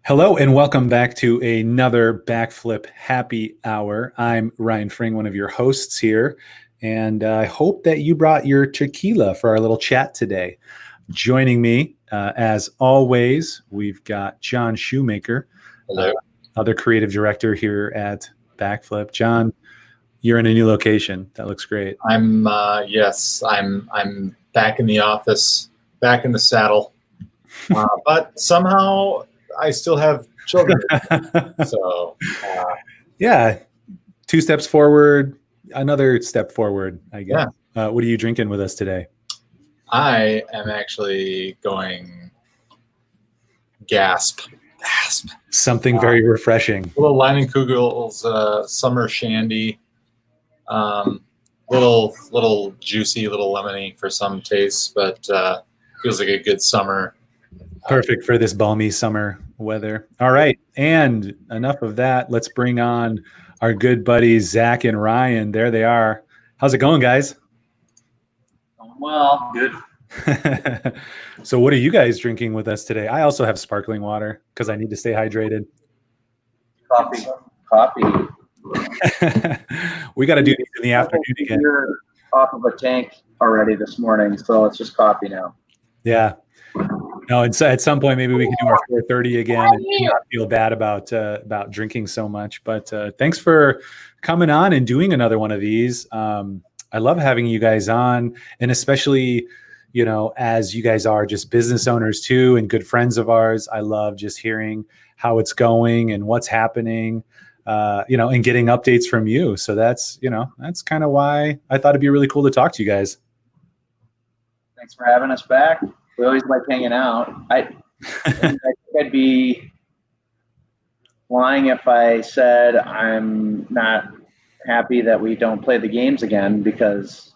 Hello and welcome back to another Backflip Happy Hour. I'm Ryan Fring, one of your hosts here, and I hope that you brought your tequila for our little chat today. Joining me, as always, we've got John Shoemaker, Hello. other creative director here at Backflip. John, you're in a new location. That looks great. I'm back in the office, back in the saddle, but somehow I still have children. So Yeah, two steps forward, another step forward, I guess. yeah, What are you drinking with us today? I am actually going gasp. Something very refreshing. Little Leinenkugel's summer shandy, little juicy, little lemony for some tastes, but feels like a good summer. Perfect for this balmy summer weather. All right. And enough of that. Let's bring on our good buddies, Zach and Ryan. There they are. How's it going, guys? Well, good. So what are you guys drinking with us today? I also have sparkling water because I need to stay hydrated. Coffee. We got to do these in the afternoon again. You're off of a tank already this morning, so it's just coffee now. Yeah. No, and so at some point maybe we can do our 4:30 again and not feel bad about drinking so much. But thanks for coming on and doing another one of these. I love having you guys on, and especially, as you guys are just business owners too and good friends of ours. I love just hearing how it's going and what's happening, and getting updates from you. So that's kind of why I thought it'd be really cool to talk to you guys. Thanks for having us back. We always like hanging out. I think I'd be lying if I said I'm not happy that we don't play the games again, because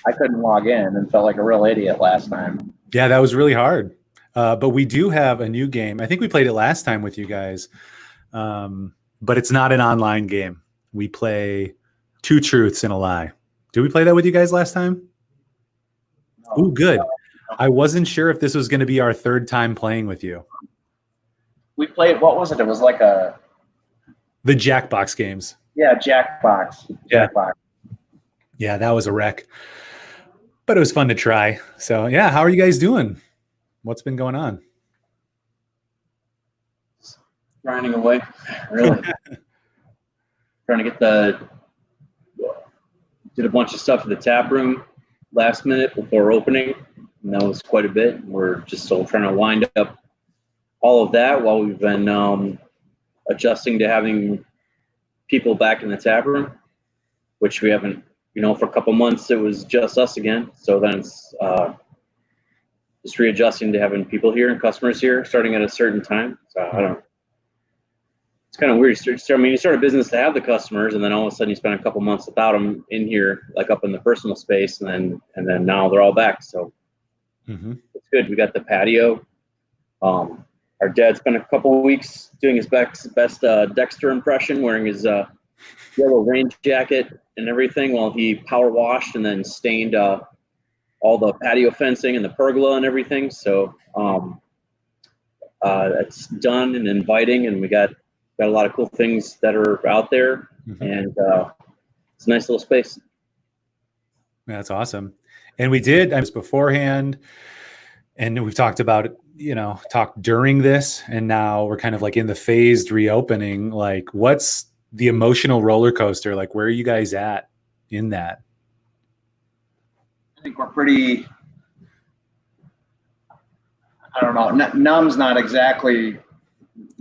I couldn't log in and felt like a real idiot last time. Yeah, that was really hard. But we do have a new game. I think we played it last time with you guys, but it's not an online game. We play Two Truths and a Lie. Did we play that with you guys last time? No. Oh, good. I wasn't sure if this was going to be our third time playing with you. We played, what was it? It was like the Jackbox games. Yeah, Jackbox. Jackbox. Yeah, that was a wreck. But it was fun to try. So, yeah, how are you guys doing? What's been going on? Grinding away, really. Trying to get did a bunch of stuff at the tap room last minute before opening, and that was quite a bit. We're just still trying to wind up all of that while we've been adjusting to having people back in the tap room, which we haven't, for a couple months it was just us again. So then it's just readjusting to having people here and customers here starting at a certain time. So I don't know. It's kind of weird. You start a business to have the customers, and then all of a sudden you spend a couple months without them in here, like up in the personal space, and then now they're all back. So It's good. We got the patio. Our dad spent a couple of weeks doing his best Dexter impression, wearing his yellow rain jacket and everything, while he power washed and then stained all the patio fencing and the pergola and everything. So it's done and inviting, and we got a lot of cool things that are out there, and it's a nice little space. That's awesome. And we did, I was beforehand, and we've talked about it, talked during this, and now we're kind of like in the phased reopening. Like, what's the emotional roller coaster? Like, where are you guys at in that? I think we're pretty, I don't know, numb's not exactly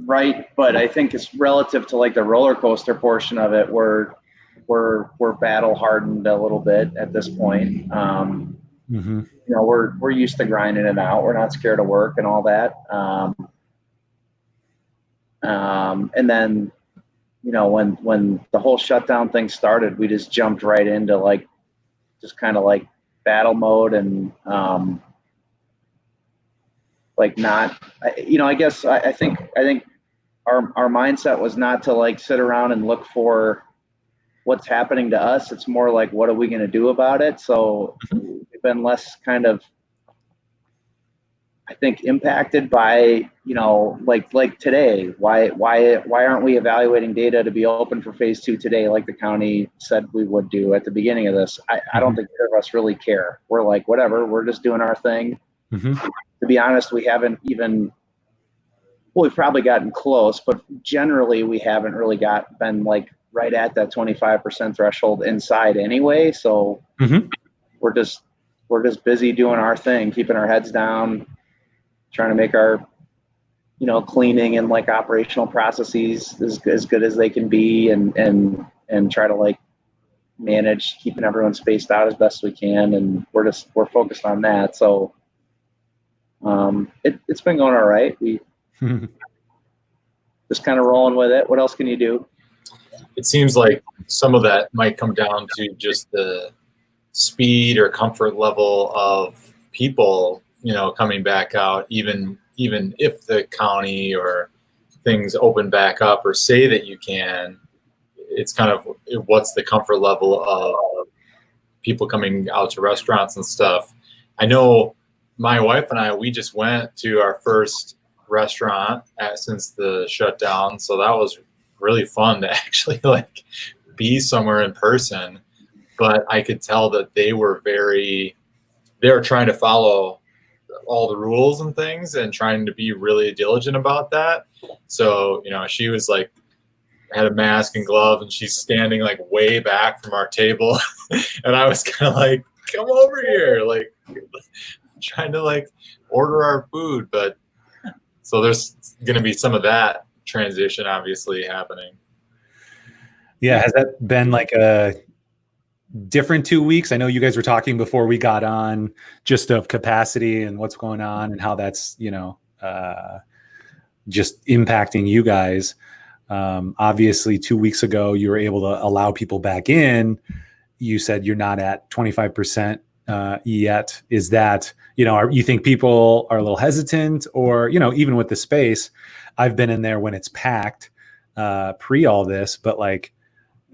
right, but I think it's relative to like the roller coaster portion of it. We're battle hardened a little bit at this point. We're used to grinding it out. We're not scared of work and all that. And then, when the whole shutdown thing started, we just jumped right into just kind of like battle mode, and I guess I think our mindset was not to sit around and look for what's happening to us. It's more like, what are we going to do about it? So we've been less kind of, I think impacted by, like today, why aren't we evaluating data to be open for phase 2 today, like the county said we would do at the beginning of this? I don't think either of us really care. We're like, whatever, we're just doing our thing. To be honest, we haven't even, well, we've probably gotten close, but generally we haven't really been like right at that 25% threshold inside anyway. So we're just busy doing our thing, keeping our heads down, trying to make our, cleaning and like operational processes as good as they can be, and try to like manage keeping everyone spaced out as best we can. And we're focused on that. So it's been going all right. We just kind of rolling with it. What else can you do? It seems like some of that might come down to just the speed or comfort level of people, coming back out, even if the county or things open back up or say that you can. It's kind of what's the comfort level of people coming out to restaurants and stuff. I know my wife and I, we just went to our first restaurant since the shutdown, so that was really fun to actually like be somewhere in person. But I could tell that they were trying to follow all the rules and things and trying to be really diligent about that. So, she was like, had a mask and gloves, and she's standing like way back from our table. And I was kind of like, come over here, like trying to like order our food. But so there's going to be some of that transition obviously happening. Yeah. Has that been like a different 2 weeks? I know you guys were talking before we got on just of capacity and what's going on and how that's, just impacting you guys. Obviously 2 weeks ago, you were able to allow people back in. You said you're not at 25% yet. Is that, you think people are a little hesitant, or, even with the space, I've been in there when it's packed pre all this, but like,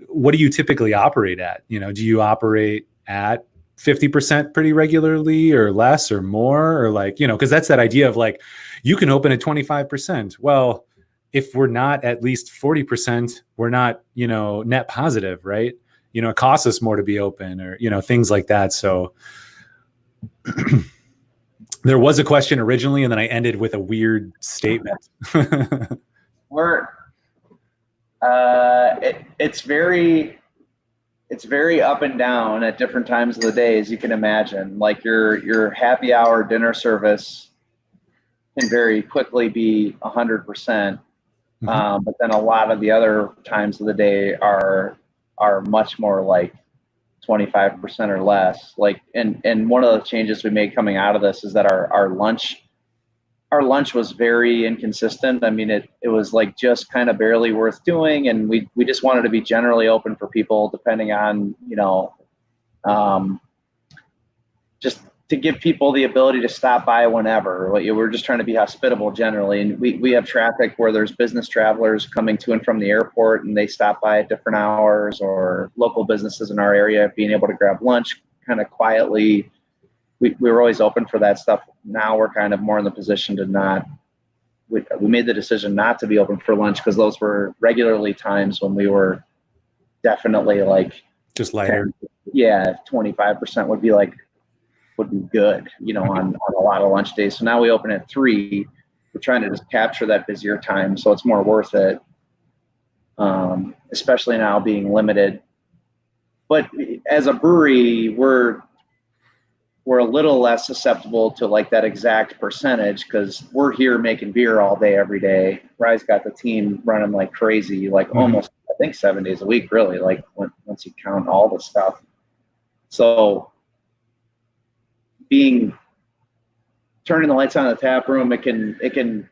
what do you typically operate at? Do you operate at 50% pretty regularly, or less or more, or like, because that's that idea of like, you can open at 25%. Well, if we're not at least 40%, we're not, net positive, right? It costs us more to be open, or, things like that. So there was a question originally, and then I ended with a weird statement. It's very up and down at different times of the day, as you can imagine. Like your happy hour dinner service can very quickly be 100%. But then a lot of the other times of the day are much more like 25% or less. Like, and one of the changes we made coming out of this is that our lunch was very inconsistent. I mean, it was like just kind of barely worth doing, and we just wanted to be generally open for people, depending on, just to give people the ability to stop by whenever. We're just trying to be hospitable generally, and we have traffic where there's business travelers coming to and from the airport, and they stop by at different hours, or local businesses in our area being able to grab lunch kind of quietly. We were always open for that stuff. Now we're kind of more in the position to not. We made the decision not to be open for lunch, because those were regularly times when we were definitely like just lighter. 25% would be good, on a lot of lunch days. So now we open at 3. We're trying to just capture that busier time, so it's more worth it, especially now being limited. But as a brewery, we're a little less susceptible to like that exact percentage, because we're here making beer all day, every day. Rye's got the team running like crazy, like almost, I think 7 days a week, really, like once you count all the stuff. So turning the lights on in the tap room, it can,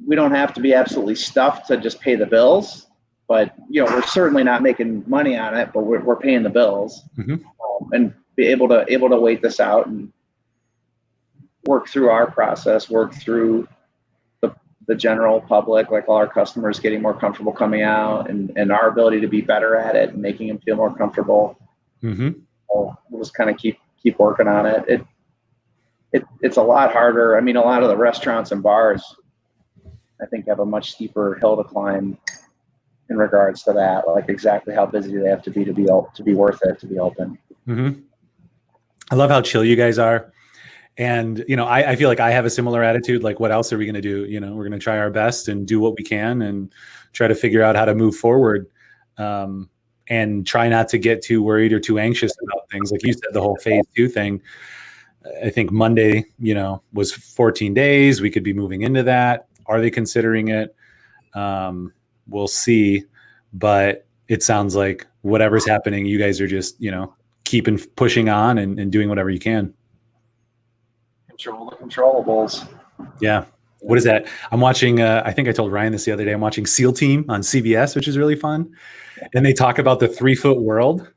we don't have to be absolutely stuffed to just pay the bills, but we're certainly not making money on it, but we're paying the bills. And be able to wait this out and work through our process, work through the general public, like all our customers getting more comfortable coming out, and our ability to be better at it and making them feel more comfortable. So we'll just kind of keep working on it. it's a lot harder. I mean, a lot of the restaurants and bars, I think, have a much steeper hill to climb in regards to that, like exactly how busy they have to be worth it to be open. Mm-hmm. I love how chill you guys are. And, I feel like I have a similar attitude. Like, what else are we going to do? We're going to try our best and do what we can and try to figure out how to move forward, and try not to get too worried or too anxious about things. Like you said, the whole phase 2 thing, I think Monday, was 14 days. We could be moving into that. Are they considering it? We'll see. But it sounds like whatever's happening, you guys are just, keeping pushing on and doing whatever you can. Control the controllables. Yeah. What is that? I'm watching, I think I told Ryan this the other day, I'm watching SEAL Team on CBS, which is really fun. And they talk about the 3-foot world,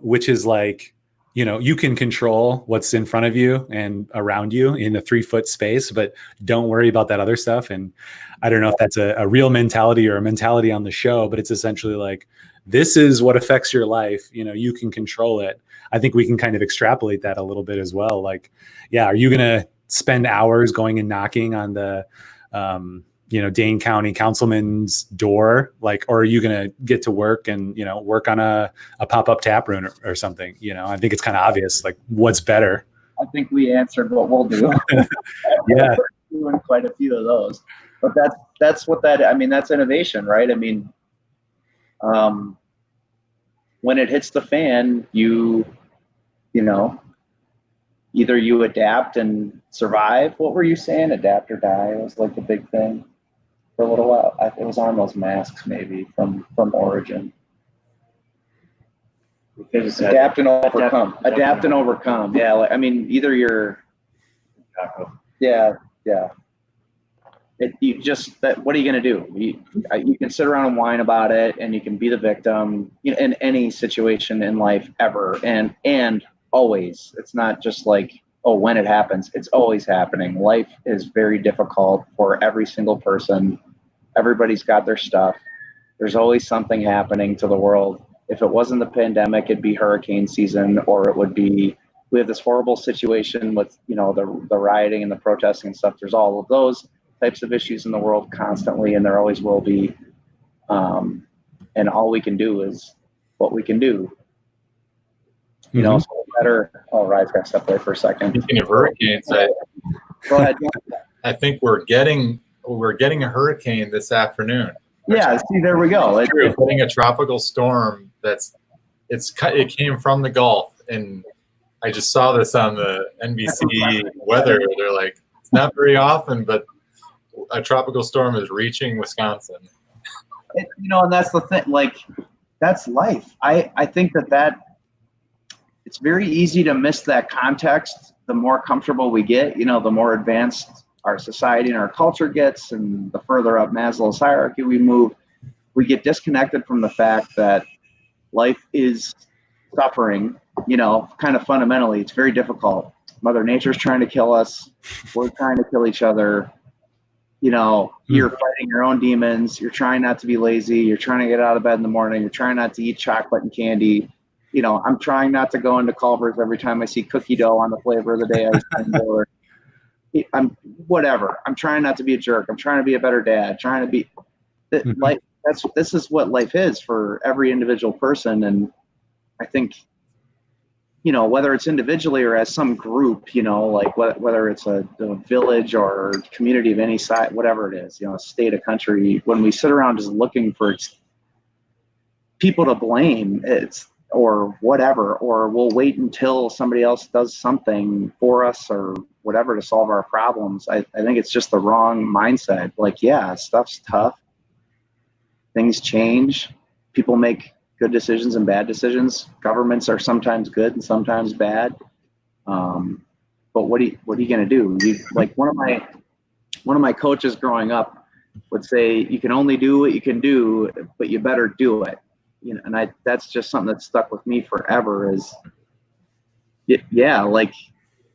which is like, you can control what's in front of you and around you in a 3-foot space, but don't worry about that other stuff. And I don't know if that's a real mentality or a mentality on the show, but it's essentially like, this is what affects your life. You can control it. I think we can kind of extrapolate that a little bit as well. Like, yeah, are you going to spend hours going and knocking on the, Dane County councilman's door? Like, or are you going to get to work and, work on a pop-up tap room or something? I think it's kind of obvious, like what's better. I think we answered what we'll do. Yeah. We're doing quite a few of those, but that's what that's innovation, right? I mean, when it hits the fan, either you adapt and survive. What were you saying? Adapt or die was like the big thing for a little while. It was on those masks, maybe from Origin. Adapt and overcome. Adapt and overcome. Yeah, either you're. Yeah. What are you going to do? You can sit around and whine about it, and you can be the victim in any situation in life ever, and always. It's not just like, when it happens. It's always happening. Life is very difficult for every single person. Everybody's got their stuff. There's always something happening to the world. If it wasn't the pandemic, it'd be hurricane season, or it would be, we have this horrible situation with, the rioting and the protesting and stuff. There's all of those types of issues in the world constantly, and there always will be. And all we can do is what we can do. So better. Oh, Ryan's got to step away for a second. Speaking of hurricanes, Go ahead. I think we're getting a hurricane this afternoon. Yeah, see, there we go. We're getting a tropical storm it came from the Gulf, and I just saw this on the NBC weather. They're like, it's not very often, but a tropical storm is reaching Wisconsin. And that's the thing. Like, that's life. I think that it's very easy to miss that context. The more comfortable we get, the more advanced our society and our culture gets, and the further up Maslow's hierarchy we move, we get disconnected from the fact that life is suffering, kind of fundamentally. It's very difficult. Mother Nature's trying to kill us. We're trying to kill each other. You're fighting your own demons. You're trying not to be lazy. You're trying to get out of bed in the morning. You're trying not to eat chocolate and candy. I'm trying not to go into Culver's every time I see cookie dough on the flavor of the day I'm whatever. I'm trying not to be a jerk. I'm trying to be a better dad. Trying to be life. This is what life is for every individual person. And I think, whether it's individually or as some group, like whether it's a village or community of any size, whatever it is, a state, a country, when we sit around just looking for people to blame, or whatever, or we'll wait until somebody else does something for us or whatever to solve our problems. I think it's just the wrong mindset. Like, yeah, stuff's tough. Things change. People make good decisions and bad decisions. Governments are sometimes good and sometimes bad. But what are you going to do? Like one of my coaches growing up would say, you can only do what you can do, but you better do it. And that's just something that stuck with me forever is, yeah, like,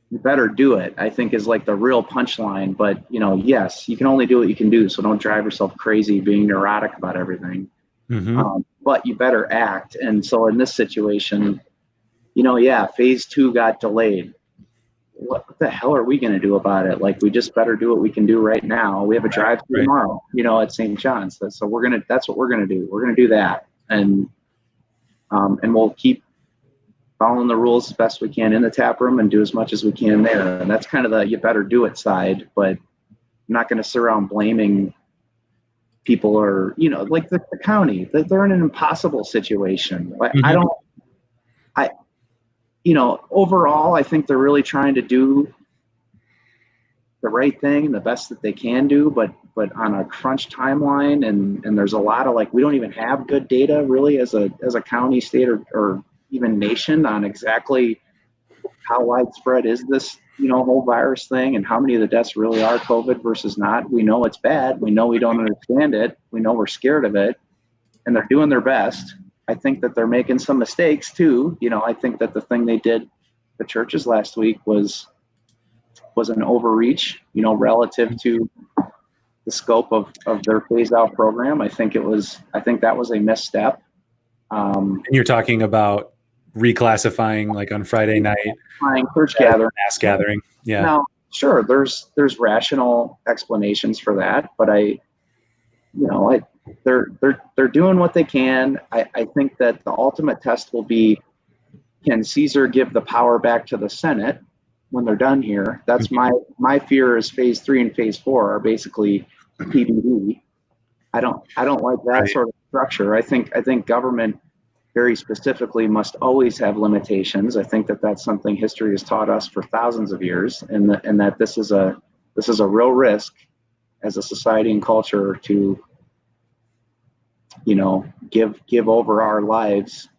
you better do it, I think is like the real punchline. But, yes, you can only do what you can do. So don't drive yourself crazy being neurotic about everything. But you better act. And so in this situation, yeah, phase 2 got delayed. what the hell are we going to do about it? Like, we just better do what we can do right now. We have a drive-through tomorrow, at St. John's. So that's what we're going to do. We're going to do that. And we'll keep following the rules as best we can in the tap room and do as much as we can there. And that's kind of the you better do it side, but I'm not going to sit around blaming people or, like the county. They're in an impossible situation. Mm-hmm. Overall, I think they're really trying to do the right thing and the best that they can do, but on a crunch timeline, and there's a lot of, like, we don't even have good data really as a county, state, or even nation on exactly how widespread is this, whole virus thing, and how many of the deaths really are COVID versus not. We know it's bad. We know we don't understand it. We know we're scared of it, and they're doing their best. I think that they're making some mistakes too. I think that the thing they did, the churches last week, was an overreach, relative to the scope of their phase out program. I think that was a misstep. And you're talking about reclassifying, like, on Friday night, church gathering, mass gathering. Yeah. Now, sure, there's rational explanations for that, but they're doing what they can. I think that the ultimate test will be, can Caesar give the power back to the Senate when they're done here? That's my fear. Is phase 3 and phase 4 are basically PBD. I don't like that sort of structure. I think government very specifically must always have limitations. I think that that's something history has taught us for thousands of years, and that this is a real risk as a society and culture to give over our lives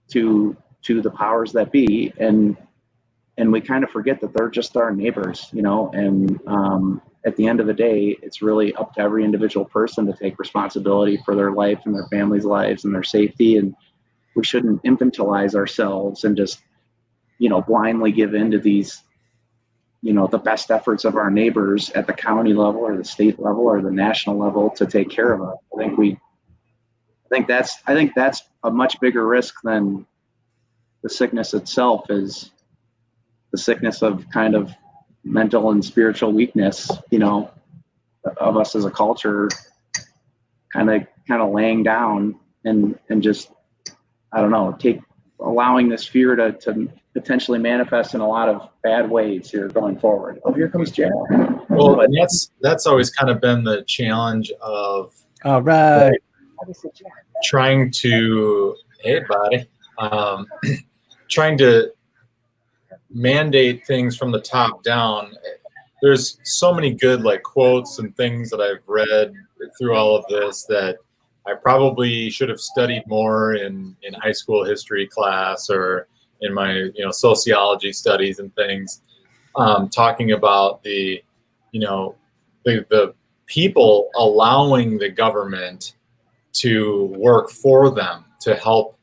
to the powers that be, and we kind of forget that they're just our neighbors, and at the end of the day, it's really up to every individual person to take responsibility for their life and their family's lives and their safety. And we shouldn't infantilize ourselves and just, blindly give in to these, the best efforts of our neighbors at the county level or the state level or the national level to take care of us. I think that's a much bigger risk than the sickness itself, is the sickness of kind of mental and spiritual weakness, of us as a culture, kind of laying down and just, I don't know, allowing this fear to potentially manifest in a lot of bad ways here going forward. Oh, here comes Jack. Well, and that's always kind of been the challenge of all right, trying to, hey buddy, trying to mandate things from the top down. There's so many good, like, quotes and things that I've read through all of this that I probably should have studied more in high school history class or in my sociology studies and things, talking about the people allowing the government to work for them, to help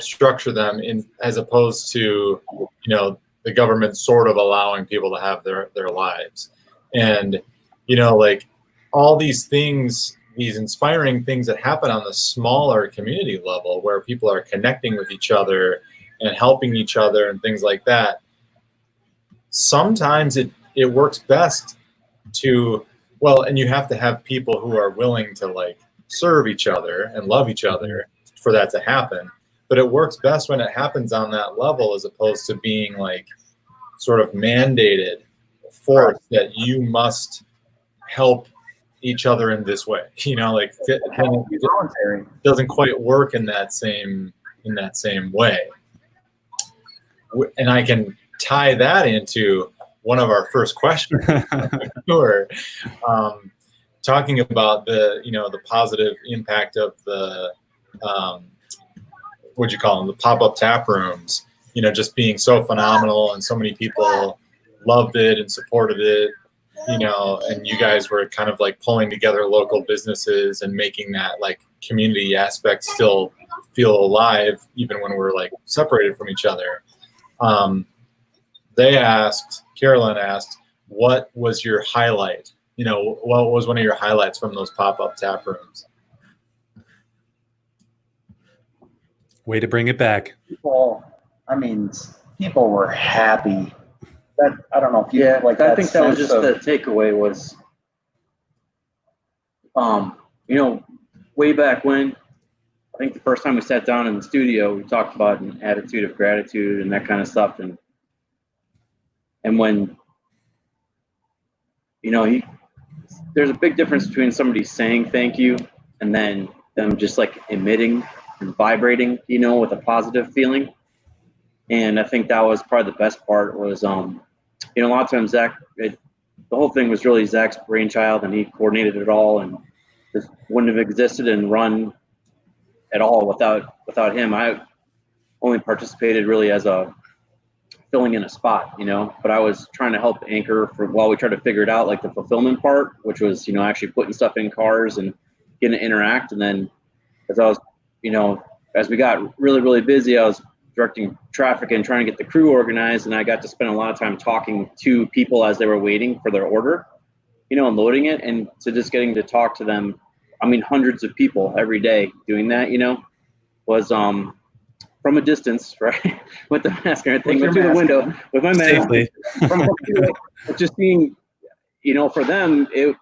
structure them, as opposed to the government sort of allowing people to have their lives. And like, all these things, these inspiring things that happen on the smaller community level, where people are connecting with each other and helping each other and things like that, sometimes it works best to, and you have to have people who are willing to, like, serve each other and love each other for that to happen. But it works best when it happens on that level, as opposed to being, like, sort of mandated force that you must help each other in this way. Like, it doesn't quite work in that same way. And I can tie that into one of our first questions. Sure. Talking about the positive impact of the what'd you call them, the pop-up tap rooms, just being so phenomenal, and so many people loved it and supported it, and you guys were kind of like pulling together local businesses and making that, like, community aspect still feel alive, even when we're, like, separated from each other. Carolyn asked, what was your highlight? What was one of your highlights from those pop-up tap rooms? Way to bring it back. People were happy. That, I don't know if you Yeah, like I that think that was sense just of, the takeaway was, you know, way back when, I think the first time we sat down in the studio, we talked about an attitude of gratitude and that kind of stuff. And when, you know, there's a big difference between somebody saying thank you and then them just like emitting and vibrating, you know, with a positive feeling. And I think that was probably the best part was, you know, a lot of times Zach, the whole thing was really Zach's brainchild and he coordinated it all, and this wouldn't have existed and run at all without him. I only participated really as a filling in a spot, you know, but I was trying to help anchor for while we tried to figure it out, like the fulfillment part, which was, you know, actually putting stuff in cars and getting to interact. And then as I was, you know, as we got really, really busy, I was directing traffic and trying to get the crew organized. And I got to spend a lot of time talking to people as they were waiting for their order, you know, and loading it. And so just getting to talk to them, I mean, hundreds of people every day doing that, you know, was, from a distance, right, with the mask and everything, but through the window with my mask. Safely. From just being, you know, for them, it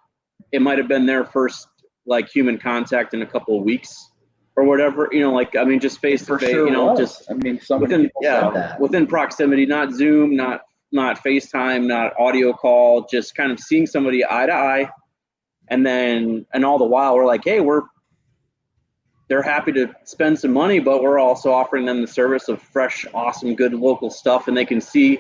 might have been their first like human contact in a couple of weeks or whatever, you know, like, I mean, just face to face, sure you know, was. just I mean, so many within, people said that. within proximity, not Zoom, not FaceTime, not audio call, just kind of seeing somebody eye to eye. And then, and all the while we're like, hey, they're happy to spend some money, but we're also offering them the service of fresh, awesome, good local stuff. And they can see,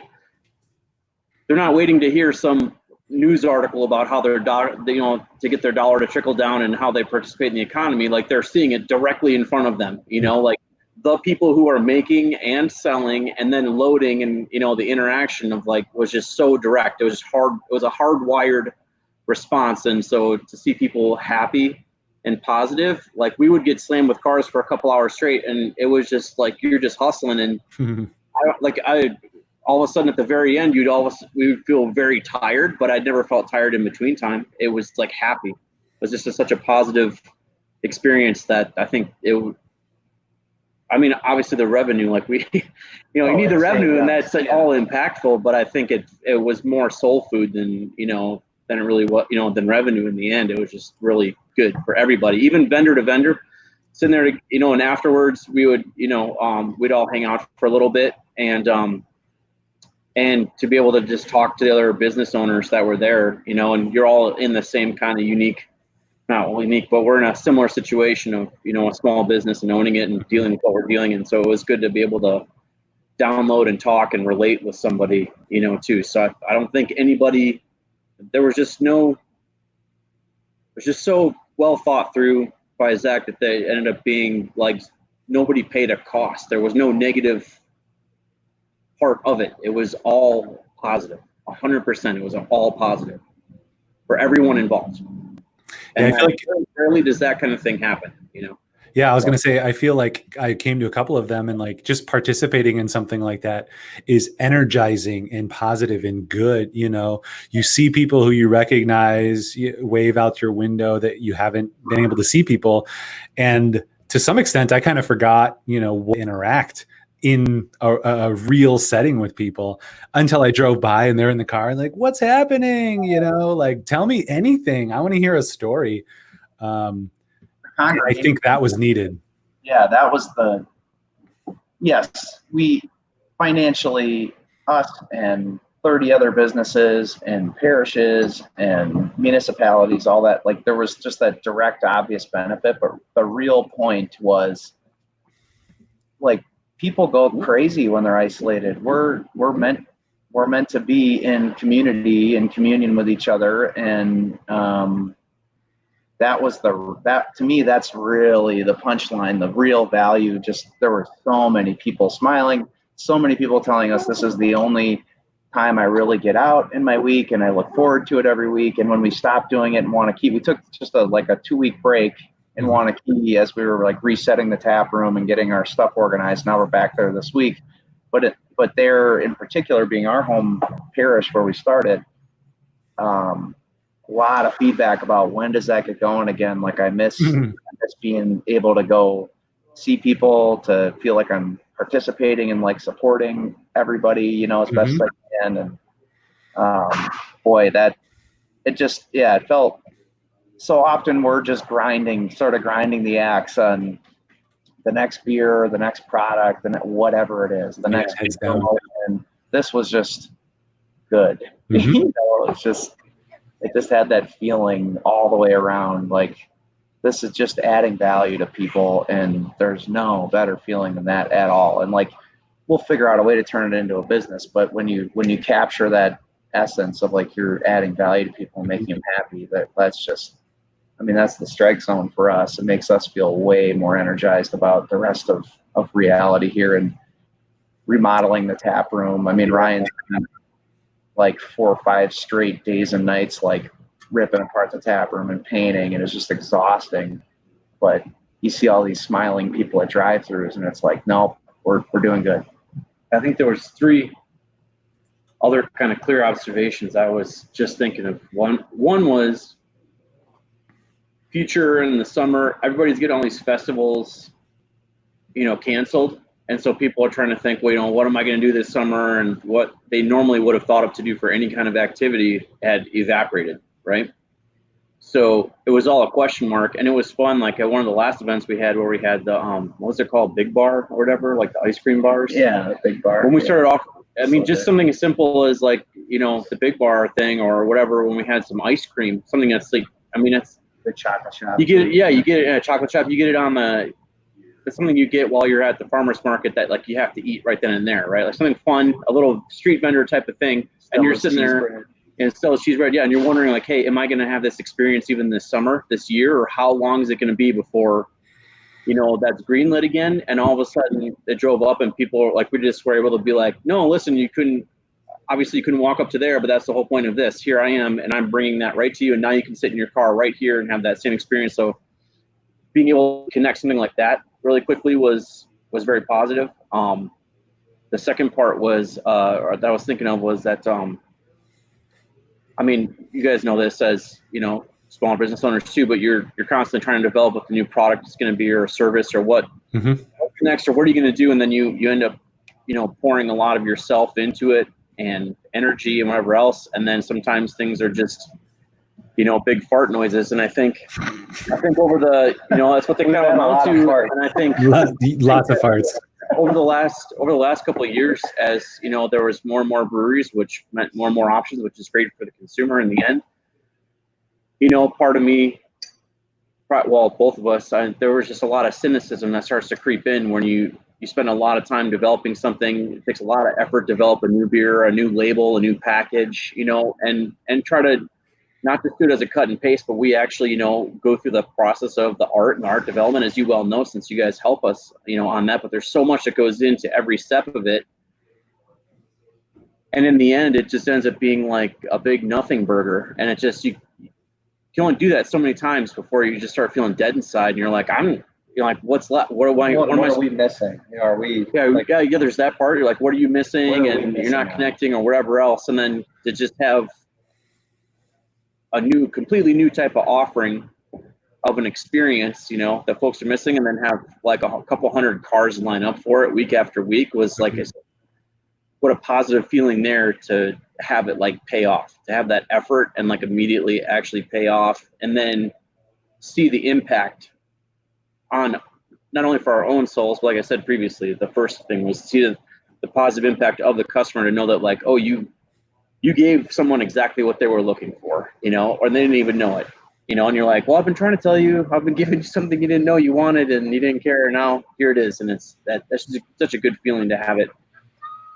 they're not waiting to hear some news article about how their dollar, you know, to get their dollar to trickle down and how they participate in the economy. Like they're seeing it directly in front of them, you know, like the people who are making and selling and then loading, and, you know, the interaction of like was just so direct. It was just hard. It was a hardwired response. And so to see people happy and positive, like we would get slammed with cars for a couple hours straight, and it was just like you're just hustling. And I all of a sudden at the very end, we would feel very tired, but I never felt tired in between time. It was like happy. It was just such a positive experience that I think I mean, obviously the revenue, like we, you know, you need the revenue, and that's like all impactful, but I think it was more soul food than, you know, than it really was, you know, than revenue in the end. It was just really good for everybody, even vendor to vendor, sitting there, you know, and afterwards we would, you know, we'd all hang out for a little bit, and to be able to just talk to the other business owners that were there, you know, and you're all in the same kind of not unique, but we're in a similar situation of, you know, a small business and owning it and dealing with what we're dealing in. So it was good to be able to download and talk and relate with somebody, you know, too. So I don't think anybody, there was just so well thought through by Zach that they ended up being like, nobody paid a cost. There was no negative part of it. It was all positive, 100%. It was all positive for everyone involved. And Yeah, I feel like rarely does that kind of thing happen, you know? Yeah, I was going to say, I feel like I came to a couple of them, and like just participating in something like that is energizing and positive and good. You know, you see people who you recognize, you wave out your window that you haven't been able to see people. And to some extent, I kind of forgot, you know, interact in a real setting with people until I drove by and they're in the car and like, what's happening? You know, like, tell me anything. I want to hear a story. I think that was needed. Yeah, that was yes, we financially, us and 30 other businesses and parishes and municipalities, all that, like there was just that direct, obvious benefit. But the real point was like people go crazy when they're isolated. We're meant to be in community and communion with each other. And that to me, that's really the punchline, the real value. Just there were so many people smiling, so many people telling us this is the only time I really get out in my week, and I look forward to it every week. And when we stopped doing it and we took just a 2-week break in Wanakee as we were like resetting the tap room and getting our stuff organized. Now we're back there this week, but there in particular, being our home parish where we started, a lot of feedback about when does that get going again. Like I miss being able to go see people, to feel like I'm participating and like supporting everybody, you know, as best as I can. Boy, that it just, yeah, it felt so often we're just sort of grinding the axe on the next beer, the next product, and whatever it is, the next heads down. and this was just good. Mhm. You know, it just had that feeling all the way around. Like, this is just adding value to people, and there's no better feeling than that at all. And like, we'll figure out a way to turn it into a business, but when you capture that essence of like you're adding value to people and making them happy, that's just, I mean, that's the strike zone for us. It makes us feel way more energized about the rest of reality here and remodeling the tap room. I mean, Ryan's like 4 or 5 straight days and nights, like ripping apart the tap room and painting, and it's just exhausting. But you see all these smiling people at drive-throughs, and it's like, no, we're doing good. I think there was 3 other kind of clear observations I was just thinking of. One was future in the summer. Everybody's getting all these festivals, canceled. And so people are trying to think, well, what am I going to do this summer? And what they normally would have thought of to do for any kind of activity had evaporated, right? So it was all a question mark, and it was fun. Like at one of the last events we had where we had the, what was it called? Big Bar or whatever, like the ice cream bars. Yeah, the Big Bar. When we started off, I mean, just something as simple as like, the Big Bar thing or whatever, when we had some ice cream, something that's like, I mean, it's the chocolate shop. you get it in a chocolate shop. You get it on it's something you get while you're at the farmer's market that like you have to eat right then and there, right? Like something fun, a little street vendor type of thing. And you're sitting there and it's still cheese bread. Yeah. And you're wondering like, hey, am I going to have this experience even this summer, this year, or how long is it going to be before, that's greenlit again? And all of a sudden it drove up and people like, we just were able to be like, no, listen, you couldn't walk up to there, but that's the whole point of this. Here I am, and I'm bringing that right to you. And now you can sit in your car right here and have that same experience. So being able to connect something like that really quickly was very positive. The second part was or that I was thinking of was that I mean, you guys know this as small business owners too, but you're constantly trying to develop what the new product is going to be or service or what next or what are you going to do, and then you end up pouring a lot of yourself into it and energy and whatever else, and then sometimes things are just big fart noises. And I think over the, that's what they kind of amount to. And I think lots of farts over the last couple of years, as there was more and more breweries, which meant more and more options, which is great for the consumer in the end. Part of me, well, both of us, there was just a lot of cynicism that starts to creep in when you spend a lot of time developing something. It takes a lot of effort to develop a new beer, a new label, a new package, and try to not just do it as a cut and paste, but we actually, go through the process of the art and art development, as you well know, since you guys help us, on that. But there's so much that goes into every step of it. And in the end, it just ends up being like a big nothing burger. And it just, you can only do that so many times before you just start feeling dead inside. And you're like, what's left? What are we missing? Are we? Yeah, there's that part. You're like, what are you missing? And you're not connecting or whatever else. And then to just have a completely new type of offering of an experience, that folks are missing, and then have like a couple hundred cars line up for it week after week was like, what a positive feeling there to have it like pay off, to have that effort and like immediately actually pay off, and then see the impact on not only for our own souls, but like I said previously, the first thing was to see the positive impact of the customer, to know that like, oh, you gave someone exactly what they were looking for, or they didn't even know it, and you're like, well, I've been trying to tell you, I've been giving you something you didn't know you wanted and you didn't care. Now here it is. And that's just such a good feeling to have it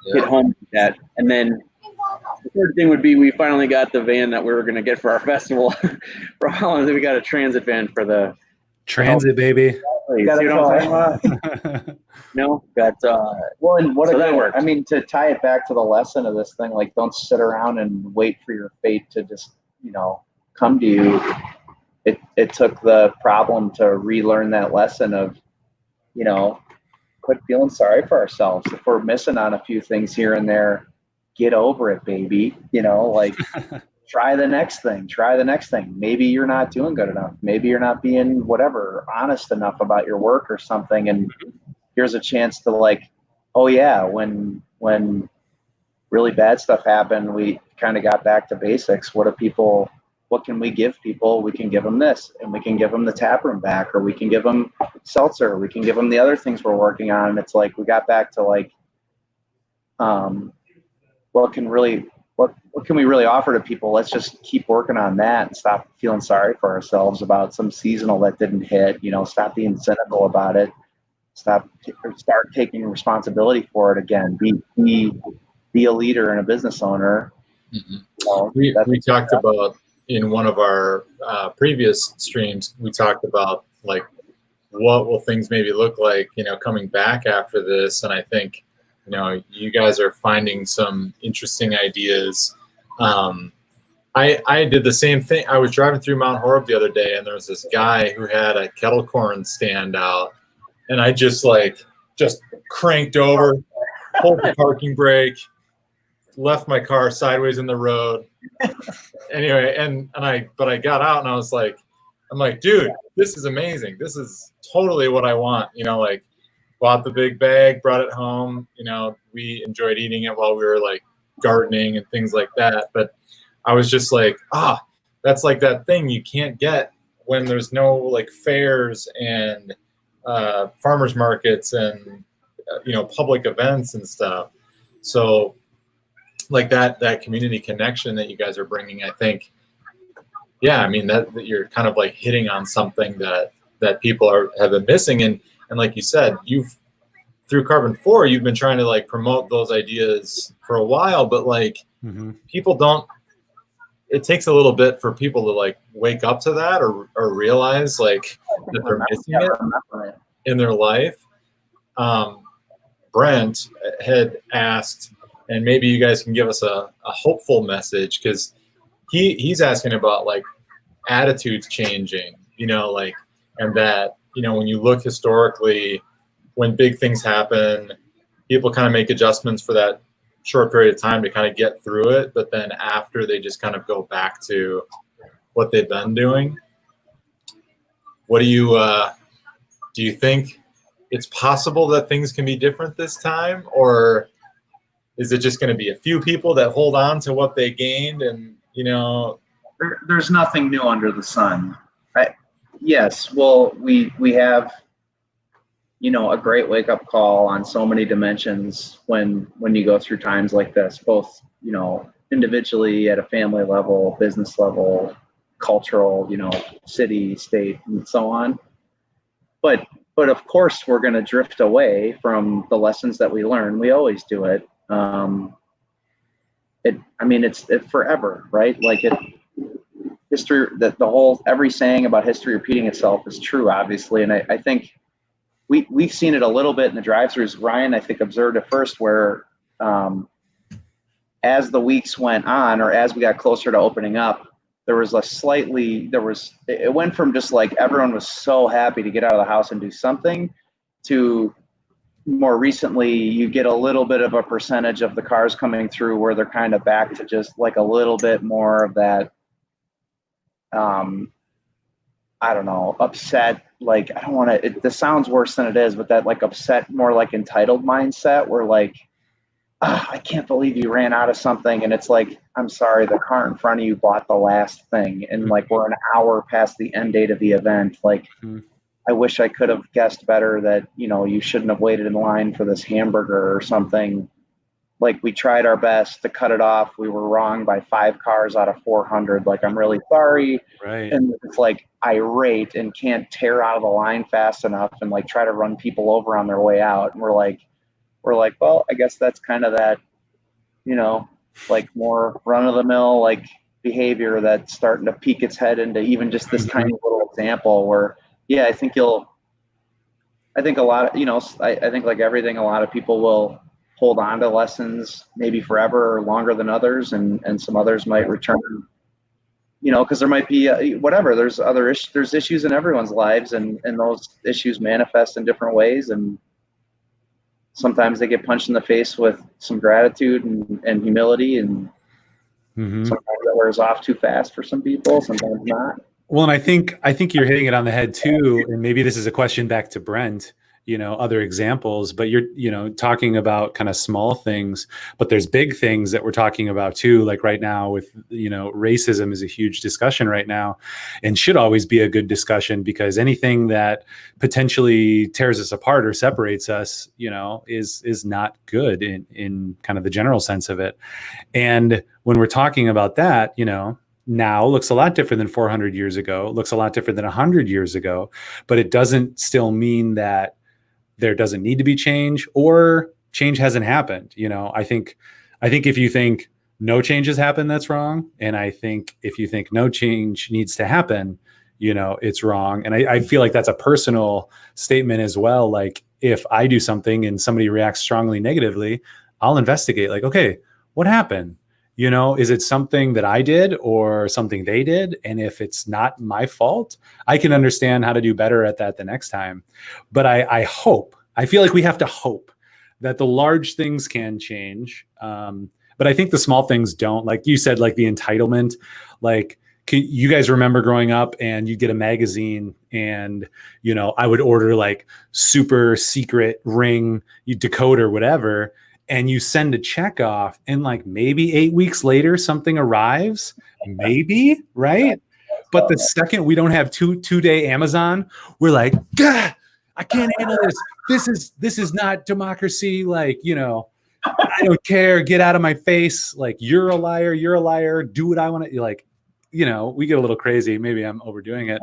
hit home with that. And then the third thing would be, we finally got the van that we were going to get for our festival. For how long? We got a transit van for the transit, baby. No, got well, and what so that worked. I mean, to tie it back to the lesson of this thing, like, don't sit around and wait for your fate to just come to you. It took the problem to relearn that lesson of quit feeling sorry for ourselves. If we're missing on a few things here and there, get over it, baby. Like, try the next thing. Maybe you're not doing good enough. Maybe you're not being honest enough about your work or something. And here's a chance to like, oh yeah, when really bad stuff happened, we kind of got back to basics. What can we give people? We can give them this, and we can give them the tap room back, or we can give them seltzer. We can give them the other things we're working on. And it's like, we got back to like, what can we really offer to people? Let's just keep working on that and stop feeling sorry for ourselves about some seasonal that didn't hit, stop being cynical about it. Start taking responsibility for it again. Be a leader and a business owner. We talked about in one of our previous streams, we talked about like what will things maybe look like, coming back after this. And I think, you guys are finding some interesting ideas. I did the same thing. I was driving through Mount Horeb the other day, and there was this guy who had a kettle corn stand out, and I just cranked over, pulled the parking brake, left my car sideways in the road. Anyway, but I got out and I'm like, dude, this is amazing. This is totally what I want. Bought the big bag, brought it home. We enjoyed eating it while we were like gardening and things like that. But I was just like, that's like that thing you can't get when there's no like fairs and farmers markets and public events and stuff. So like that community connection that you guys are bringing, I think, that you're kind of like hitting on something that people have been missing. And like you said, through Karben4, you've been trying to like promote those ideas for a while, but like people don't. It takes a little bit for people to like wake up to that or realize like that they're missing it in their life. Brent had asked, and maybe you guys can give us a hopeful message, because he's asking about like attitudes changing, and that, when you look historically, when big things happen, people kind of make adjustments for that short period of time to kind of get through it. But then after, they just kind of go back to what they've been doing. What do you think it's possible that things can be different this time? Or is it just going to be a few people that hold on to what they gained and, There's nothing new under the sun. Yes, well, we have, a great wake-up call on so many dimensions when you go through times like this, both, individually at a family level, business level, cultural, city, state, and so on. But of course, we're going to drift away from the lessons that we learn. We always do it. It's forever, right? Like history, every saying about history repeating itself is true, obviously. And I think we've seen it a little bit in the drive-thrus. Ryan, I think, observed it first, where as the weeks went on, or as we got closer to opening up, it went from just like everyone was so happy to get out of the house and do something, to more recently you get a little bit of a percentage of the cars coming through where they're kind of back to just like a little bit more of that, I don't know, upset, like, I don't want to, this sounds worse than it is, but that like upset, more like entitled mindset, where like, I can't believe you ran out of something. And it's like, I'm sorry, the car in front of you bought the last thing. And like, we're an hour past the end date of the event. Like, I wish I could have guessed better that, you shouldn't have waited in line for this hamburger or something. Like, we tried our best to cut it off. We were wrong by 5 cars out of 400. Like, I'm really sorry. Right. And it's like irate and can't tear out of the line fast enough and like try to run people over on their way out. And we're like, well, I guess that's kind of that, like more run of the mill, like behavior that's starting to peek its head into even just this tiny little example where, I think a lot of, I think like everything, a lot of people will hold on to lessons maybe forever or longer than others. And some others might return, because there might be whatever, there's there's issues in everyone's lives, and those issues manifest in different ways. And sometimes they get punched in the face with some gratitude and humility, and sometimes that wears off too fast for some people, sometimes not. Well, and I think you're hitting it on the head too. And maybe this is a question back to Brent. other examples, but you're, talking about kind of small things, but there's big things that we're talking about too. Like right now with, racism is a huge discussion right now and should always be a good discussion, because anything that potentially tears us apart or separates us, is not good in kind of the general sense of it. And when we're talking about that, now looks a lot different than 400 years ago, looks a lot different than 100 years ago, but it doesn't still mean that there doesn't need to be change or change hasn't happened. I think if you think no change has happened, that's wrong. And I think if you think no change needs to happen, it's wrong. And I feel like that's a personal statement as well. Like if I do something and somebody reacts strongly negatively, I'll investigate, like, okay, what happened? Is it something that I did or something they did? And if it's not my fault, I can understand how to do better at that the next time. But I feel like we have to hope that the large things can change. But I think the small things don't. Like you said, like the entitlement, like you guys remember growing up and you get a magazine and, I would order like super secret ring, you decoder, whatever. And you send a check off and like maybe 8 weeks later, something arrives, maybe, right? But the second we don't have two-day Amazon, we're like, God, I can't handle this. This is not democracy. Like, I don't care. Get out of my face. Like, you're a liar. You're a liar. Do what I want to. Like, we get a little crazy. Maybe I'm overdoing it,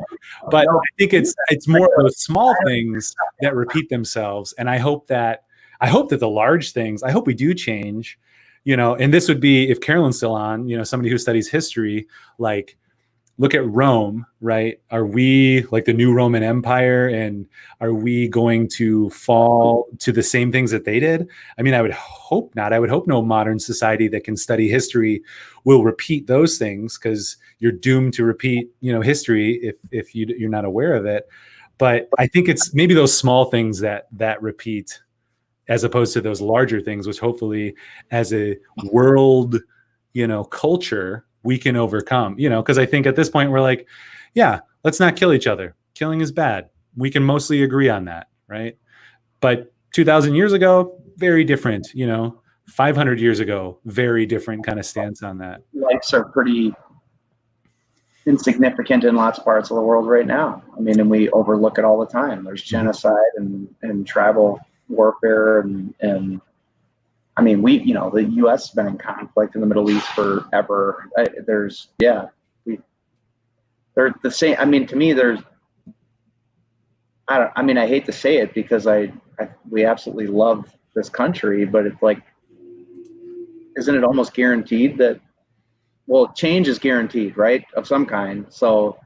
but I think it's more of those small things that repeat themselves. And I hope that the large things, I hope we do change, and this would be, if Carolyn's still on, somebody who studies history, like look at Rome, right? Are we like the new Roman Empire, and are we going to fall to the same things that they did? I mean, I would hope not. I would hope no modern society that can study history will repeat those things, because you're doomed to repeat, history if you're not aware of it. But I think it's maybe those small things that repeat, as opposed to those larger things, which hopefully as a world, culture, we can overcome, because I think at this point we're like, yeah, let's not kill each other. Killing is bad. We can mostly agree on that, right? But 2,000 years ago, very different, 500 years ago, very different kind of stance on that. Lives are pretty insignificant in lots of parts of the world right now. I mean, and we overlook it all the time. There's genocide and tribal warfare and I mean, the U.S. has been in conflict in the Middle East forever. They're the same. I mean, to me, I hate to say it, because we absolutely love this country, but it's like, isn't it almost guaranteed that, well, change is guaranteed, right? Of some kind. So,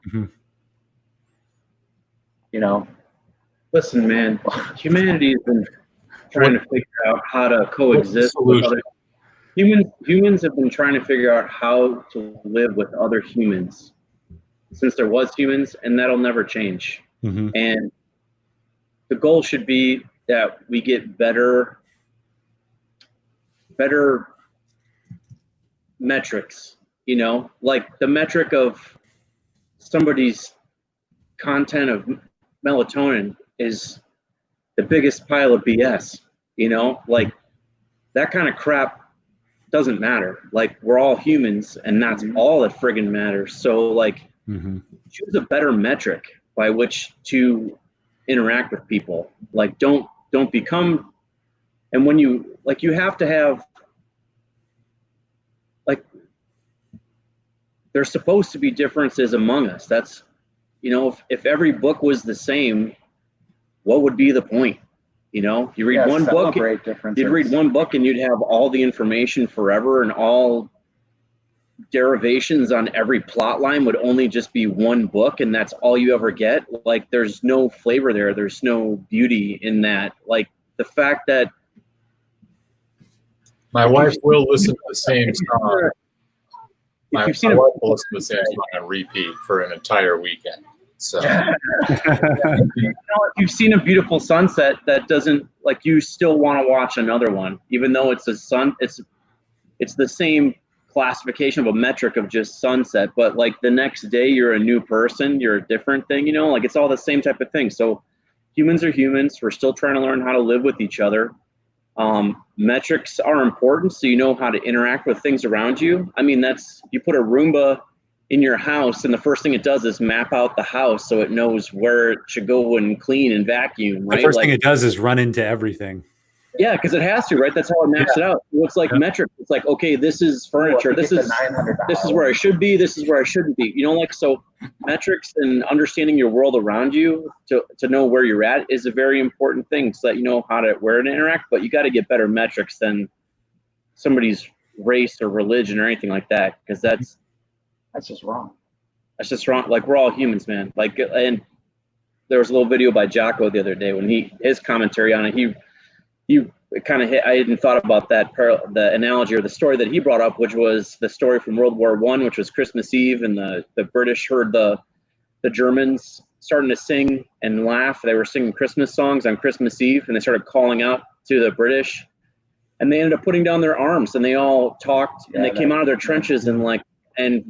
Listen, man, humanity has been trying to figure out how to coexist with other humans have been trying to figure out how to live with other humans since there was humans, and that'll never change. And the goal should be that we get better metrics, like the metric of somebody's content of melatonin is the biggest pile of BS, like that kind of crap doesn't matter. Like, we're all humans, and that's all that friggin' matters. So like, choose a better metric by which to interact with people. Like, don't become, and when you have to have, like, there's supposed to be differences among us. That's, if every book was the same, what would be the point? You read one book, you'd read one book and you'd have all the information forever, and all derivations on every plot line would only just be one book, and that's all you ever get. Like, there's no flavor there. There's no beauty in that. Like, the fact that my wife will listen to the same song. My wife will listen to the same song on repeat for an entire weekend. So, if you've seen a beautiful sunset, that doesn't, like, you still want to watch another one, even though it's it's the same classification of a metric of just sunset, but like the next day you're a new person, you're a different thing, like it's all the same type of thing. So humans are humans. We're still trying to learn how to live with each other. Metrics are important, so you know how to interact with things around you. I mean, you put a Roomba in your house, and the first thing it does is map out the house so it knows where it should go and clean and vacuum, right? The first thing it does is run into everything. Yeah, because it has to, right? That's how it maps it out. It looks like metrics. It's like, okay, this is furniture. This is where I should be. This is where I shouldn't be. Like, so metrics and understanding your world around you to know where you're at is a very important thing, so that you know where to interact. But you got to get better metrics than somebody's race or religion or anything like that, because that's just wrong. That's just wrong. Like, we're all humans, man. Like, and there was a little video by Jocko the other day when his commentary on it. He kind of hit. I hadn't thought about the analogy or the story that he brought up, which was the story from World War I, which was Christmas Eve, and the British heard the Germans starting to sing and laugh. They were singing Christmas songs on Christmas Eve, and they started calling out to the British, and they ended up putting down their arms, and they all talked, and they came out of their trenches and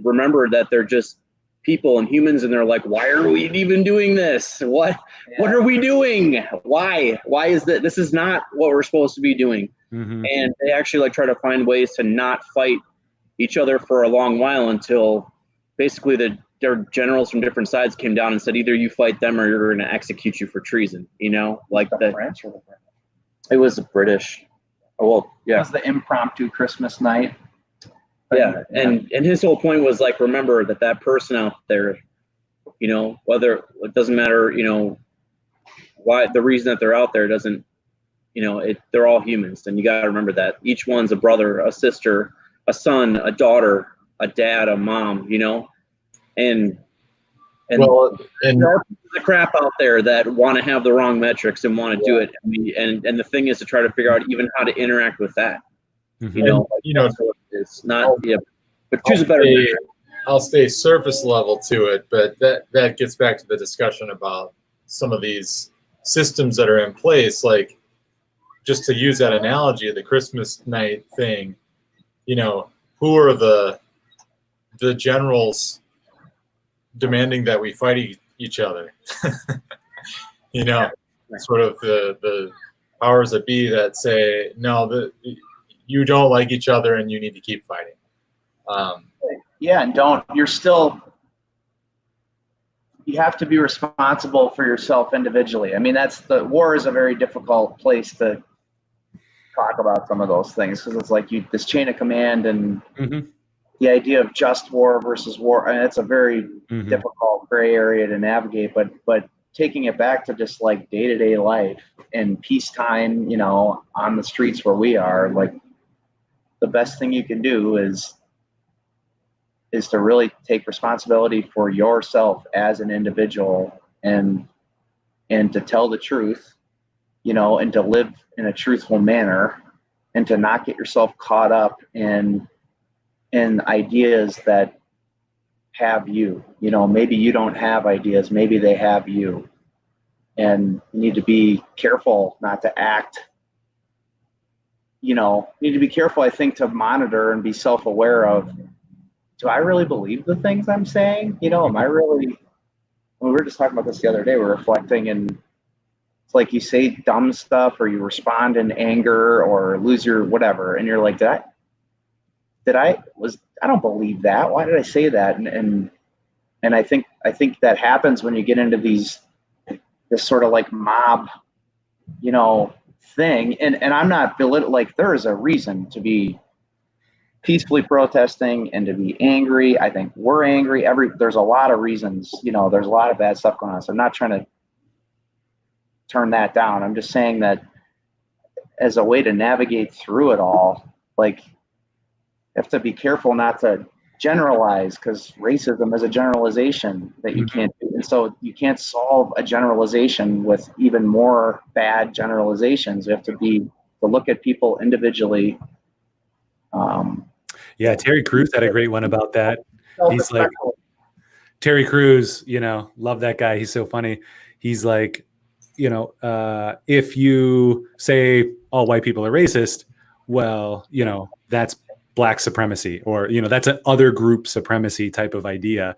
remembered that they're just people and humans, and they're like, why are we even doing this? What are we doing? Why is that? This is not what we're supposed to be doing. Mm-hmm. And they actually try to find ways to not fight each other for a long while, until basically their generals from different sides came down and said, either you fight them or you're going to execute you for treason. Like the French or the British? It was the British. Oh, well, yeah. It was the impromptu Christmas night. Yeah, and his whole point was, like, remember that person out there, whether it doesn't matter, why the reason that they're out there doesn't, they're all humans, and you got to remember that each one's a brother, a sister, a son, a daughter, a dad, a mom, and there are the crap out there that want to have the wrong metrics and want to do it, and the thing is to try to figure out even how to interact with that. Mm-hmm. It's not, but choose a better. I'll stay surface level to it, but that gets back to the discussion about some of these systems that are in place. Like, just to use that analogy of the Christmas night thing, who are the generals demanding that we fight each other? Sort of the powers that be that say, no, you don't like each other and you need to keep fighting. You have to be responsible for yourself individually. I mean, war is a very difficult place to talk about some of those things, because it's like this chain of command and the idea of just war versus war. And it's a very difficult gray area to navigate, but taking it back to just like day-to-day life and peacetime, on the streets where we are, like, the best thing you can do is to really take responsibility for yourself as an individual, and to tell the truth, and to live in a truthful manner, and to not get yourself caught up in ideas that have you. Maybe you don't have ideas, maybe they have you, and you need to be careful not to act. Need to be careful, I think, to monitor and be self-aware of, do I really believe the things I'm saying? Am I really, we were just talking about this the other day, we're reflecting, and it's like you say dumb stuff, or you respond in anger, or lose your whatever, and you're like, I don't believe that. Why did I say that? And I think that happens when you get into this sort of like mob, thing. And I'm not belittling, like, there is a reason to be peacefully protesting and to be angry. I think we're angry. There's a lot of reasons, there's a lot of bad stuff going on. So I'm not trying to turn that down. I'm just saying that as a way to navigate through it all, like, you have to be careful not to generalize, because racism is a generalization that you can't do. And so you can't solve a generalization with even more bad generalizations. You have to look at people individually. Terry Crews had a great one about that. He's like, Terry Crews, love that guy. He's so funny. He's like, if you say all white people are racist, well, that's Black supremacy, or that's an other group supremacy type of idea,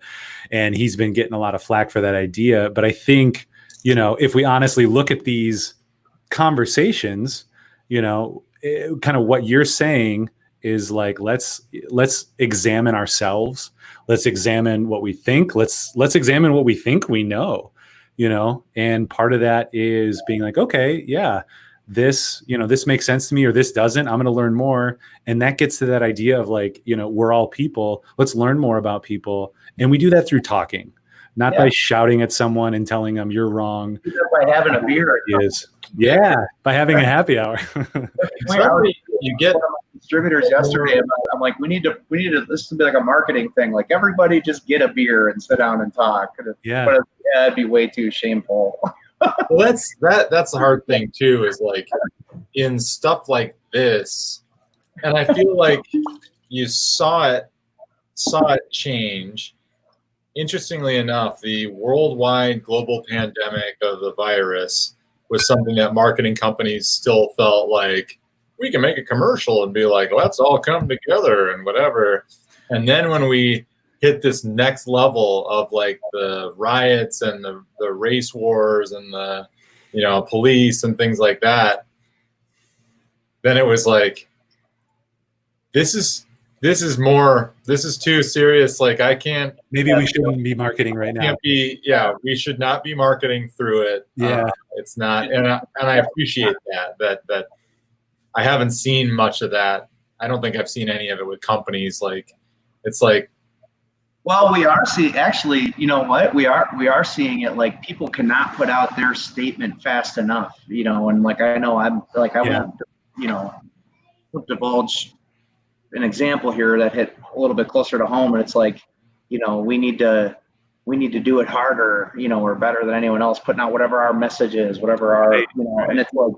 and he's been getting a lot of flack for that idea. But I think you know, if we honestly look at these conversations, you know, kind of what you're saying is like, let's examine ourselves. Let's examine what we think. Let's examine what we think we know, you know, and part of that is being like, okay, yeah, this, you know, this makes sense to me, or this doesn't. I'm going to learn more. And that gets to that idea of like, you know, we're all people. Let's learn more about people. And we do that through talking, not by shouting at someone and telling them you're wrong. By having a beer. Yeah, by having a happy hour. You get distributors yesterday about, I'm like, we need to this to be like a marketing thing, like everybody just get a beer and sit down and talk. Yeah. But it'd be way too shameful. Well, that's the hard thing too, is like in stuff like this, and I feel like you saw it change. Interestingly enough, the worldwide global pandemic of the virus was something that marketing companies still felt like, we can make a commercial and be like, let's all come together and whatever. And then when we hit this next level of like the riots and the race wars and the, you know, police and things like that, then it was like, this is too serious. Like, I can't. Maybe we shouldn't be marketing right now. We should not be marketing through it. Yeah, it's not, and I appreciate that I haven't seen much of that. I don't think I've seen any of it with companies. Like, it's like, well, we are seeing, actually, you know what, we are seeing it, like people cannot put out their statement fast enough, you know, and like I know I'm like I won't, you know, divulge an example here that hit a little bit closer to home, and it's like, you know, we need to do it harder, you know, or better than anyone else, putting out whatever our message is, whatever our, you know, and it's like,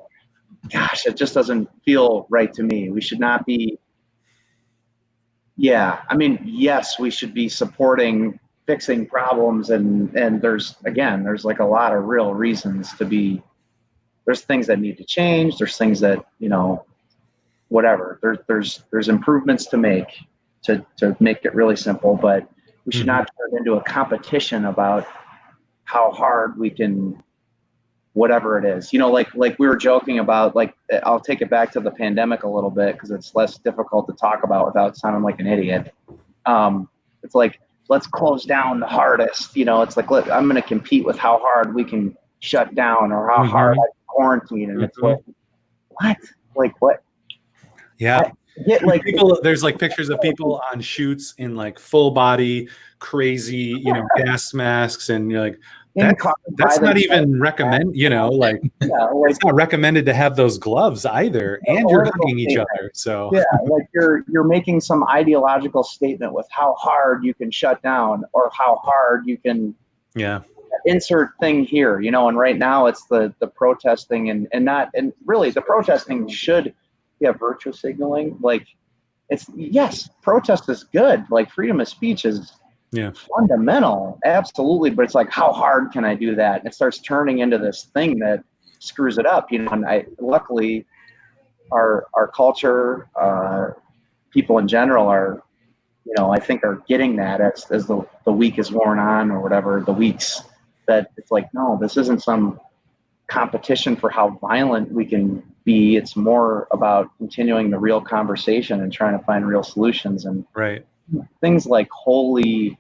gosh, it just doesn't feel right to me. We should not be. Yeah, I mean, yes, we should be supporting fixing problems, and there's like a lot of real reasons to be. There's things that need to change. There's things that, you know, whatever. There's improvements to make to make it really simple, but we should not turn it into a competition about how hard we can, whatever it is, you know, like we were joking about, like, I'll take it back to the pandemic a little bit because it's less difficult to talk about without sounding like an idiot. It's like, let's close down the hardest, you know, it's like, I'm going to compete with how hard we can shut down or how hard I can quarantine. And it's like, what? Like, what? Yeah. Like people, there's like pictures of people on shoots in like full body, crazy, you know, gas masks, and you're like, that's not even recommend, you know, like, it's not recommended to have those gloves either, and you're hugging each other. So yeah, like you're making some ideological statement with how hard you can shut down or how hard you can insert thing here, you know. And right now it's the protesting and really the protesting should be virtue signaling. Like, it's, yes, protest is good, like freedom of speech is fundamental, absolutely, but it's like, how hard can I do that? And it starts turning into this thing that screws it up, you know. And luckily our culture, people in general are, you know, I think are getting that as the week is worn on, or whatever, the weeks, that it's like, no, this isn't some competition for how violent we can be. It's more about continuing the real conversation and trying to find real solutions. And things like wholly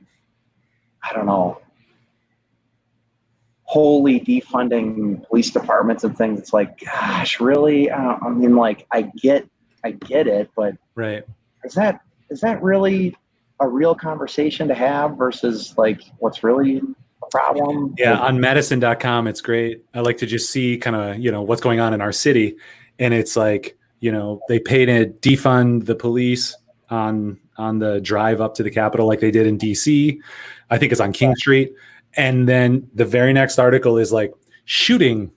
defunding police departments and things. It's like, gosh, really? I mean, like, I get it, but is that really a real conversation to have versus like what's really a problem? Yeah, on medicine.com, it's great. I like to just see kind of, you know, what's going on in our city, and it's like, you know, they pay to defund the police on the drive up to the Capitol, like they did in DC. I think it's on King Street. And then the very next article is like, shooting,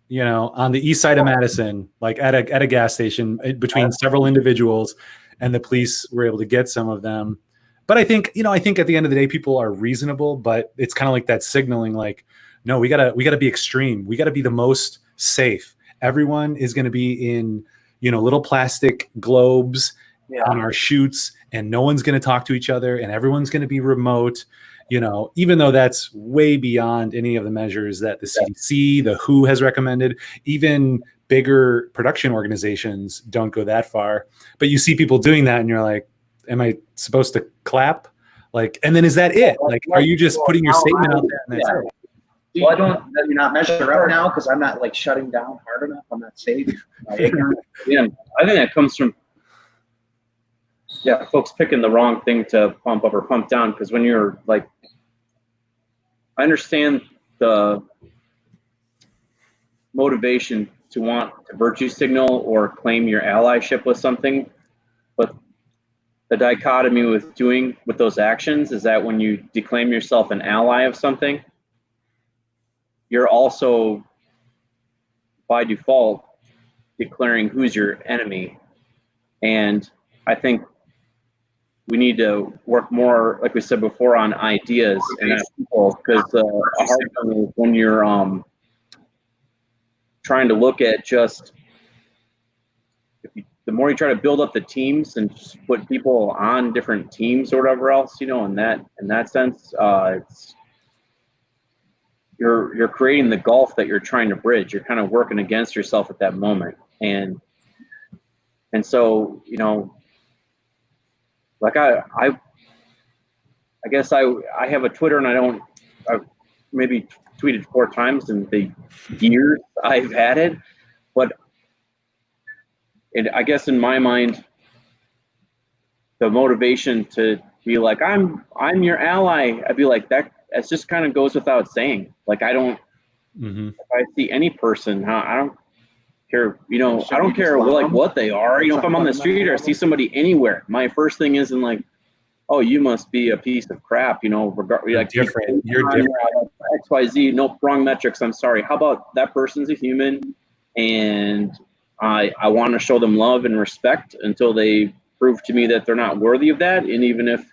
you know, on the east side of Madison, like at a gas station between several individuals, and the police were able to get some of them. But I think at the end of the day, people are reasonable, but it's kind of like that signaling, like, no, we gotta be extreme. We gotta be the most safe. Everyone is going to be in, you know, little plastic globes on our shoots, and no one's going to talk to each other, and everyone's going to be remote. you know, even though that's way beyond any of the measures that the CDC, the WHO has recommended, even bigger production organizations don't go that far. But you see people doing that and you're like, am I supposed to clap? Like, and then is that it? Like, are you just putting your statement out there and that's it? Well, I don't, you not measure up now because I'm not like shutting down hard enough. I'm not safe. Yeah, I think that comes from folks picking the wrong thing to pump up or pump down. Because when you're like, I understand the motivation to want to virtue signal or claim your allyship with something, but the dichotomy with those actions is that when you declaim yourself an ally of something, you're also by default declaring who's your enemy. And I think we need to work more, like we said before, on ideas and not people, because a hard thing is when you're trying to look at just, the more you try to build up the teams and just put people on different teams or whatever else, you know, in that sense, it's you're creating the gulf that you're trying to bridge. You're kind of working against yourself at that moment, and so, you know, like I guess I have a Twitter, and I've maybe tweeted 4 times in the years I've had it, but I guess in my mind, the motivation to be like, I'm your ally, I'd be like, that just kind of goes without saying. Like, I don't, if I see any person, I don't care, you know, I don't care like what they are, you know, if I'm on the street or I see somebody anywhere, my first thing isn't like, oh, you must be a piece of crap, you know, you're different. XYZ, no, wrong metrics, I'm sorry. How about that person's a human, and I want to show them love and respect until they prove to me that they're not worthy of that. And even if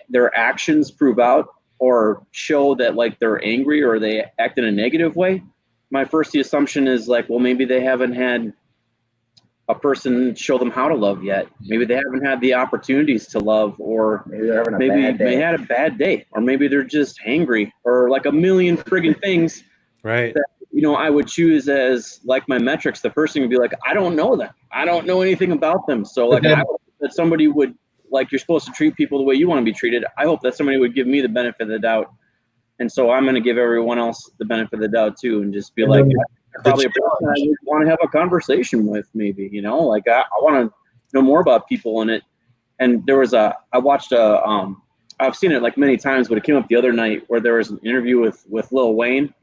their actions prove out or show that like they're angry or they act in a negative way, my first assumption is like, well, maybe they haven't had a person show them how to love yet. Maybe they haven't had the opportunities to love, or maybe they had a bad day, or maybe they're just hangry, or like a million friggin' things. Right. That, you know, I would choose as like my metrics. The first thing would be like, I don't know them. I don't know anything about them. So like, I hope that somebody would, like, you're supposed to treat people the way you want to be treated. I hope that somebody would give me the benefit of the doubt. And so I'm going to give everyone else the benefit of the doubt too, and just be like, probably a person I would want to have a conversation with, maybe, you know, like I want to know more about people in it. And there was I watched I've seen it like many times, but it came up the other night where there was an interview with Lil Wayne,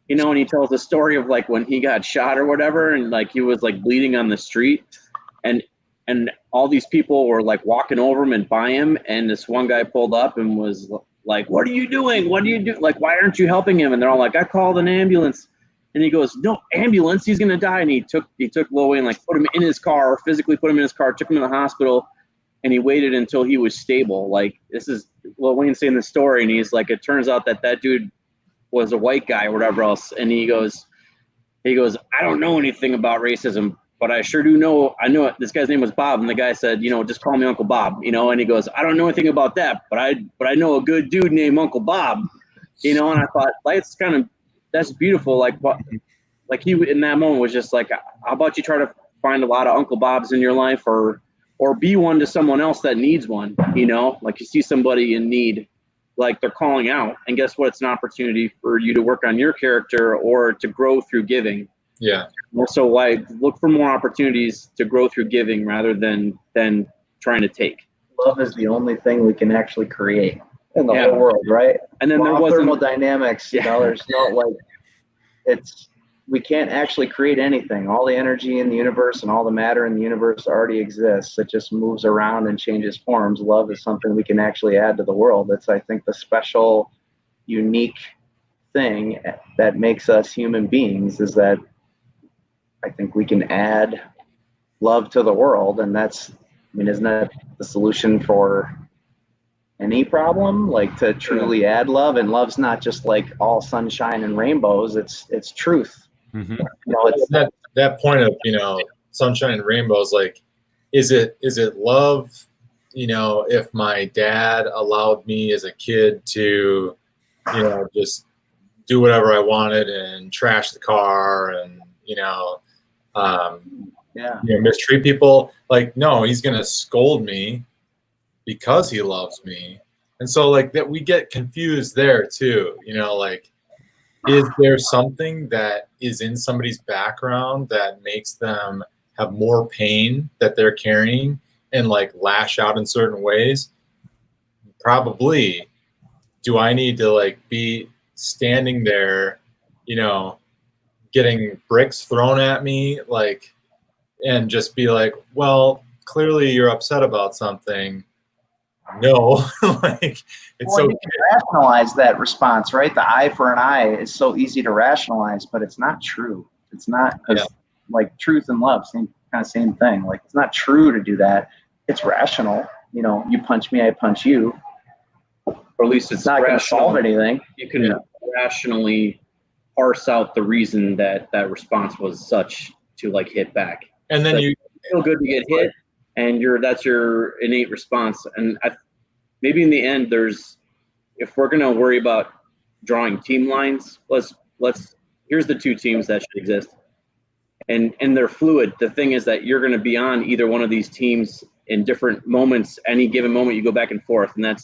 you know, and he tells the story of like when he got shot or whatever, and like he was like bleeding on the street, and all these people were like walking over him and by him, and this one guy pulled up and was like, what are you doing? What do you do? Like, why aren't you helping him? And they're all like, I called an ambulance. And he goes, no ambulance, he's gonna die. And he took Lil Wayne, like put him in his car, physically put him in his car, took him to the hospital, and he waited until he was stable. Like, this is Lil Wayne saying the story, and he's like, it turns out that dude was a white guy or whatever else. And he goes, I don't know anything about racism, but I sure do know, I know this guy's name was Bob, and the guy said, you know, just call me Uncle Bob, you know. And he goes, I don't know anything about that, but I know a good dude named Uncle Bob, you know. And I thought, like, it's kind of, that's beautiful. Like, what, like he in that moment was just like, how about you try to find a lot of Uncle Bobs in your life, or be one to someone else that needs one, you know. Like, you see somebody in need, like they're calling out, and guess what? It's an opportunity for you to work on your character or to grow through giving. Yeah. So I look for more opportunities to grow through giving rather than trying to take. Love is the only thing we can actually create in the whole world, right? And then there was thermodynamics. You know, there's no like, we can't actually create anything. All the energy in the universe and all the matter in the universe already exists. It just moves around and changes forms. Love is something we can actually add to the world. That's, I think, the special, unique thing that makes us human beings, is that I think we can add love to the world. And that's, I mean, isn't that the solution for any problem? Like, to truly add love, and love's not just like all sunshine and rainbows. It's truth. Mm-hmm. You know, it's that point of, you know, sunshine and rainbows. Like, is it love if my dad allowed me as a kid to, just do whatever I wanted and trash the car and, mistreat people, like, no, he's going to scold me because he loves me. And so like that, we get confused there too, like, is there something that is in somebody's background that makes them have more pain that they're carrying and like lash out in certain ways? Probably. Do I need to like be standing there, getting bricks thrown at me, like, and just be like, well, clearly you're upset about something. No, like, it's well, okay. you can rationalize that response, right? The eye for an eye is so easy to rationalize, but it's not true. It's not, because like truth and love, same thing. Like, it's not true to do that. It's rational. You punch me, I punch you. Or at least it's not going to solve anything. You can rationally parse out the reason that response was such to like hit back. And then you feel good to get hit, and that's your innate response. And maybe in the end, if we're gonna worry about drawing team lines, here's the two teams that should exist, and they're fluid. The thing is that you're gonna be on either one of these teams in different moments. Any given moment, you go back and forth, and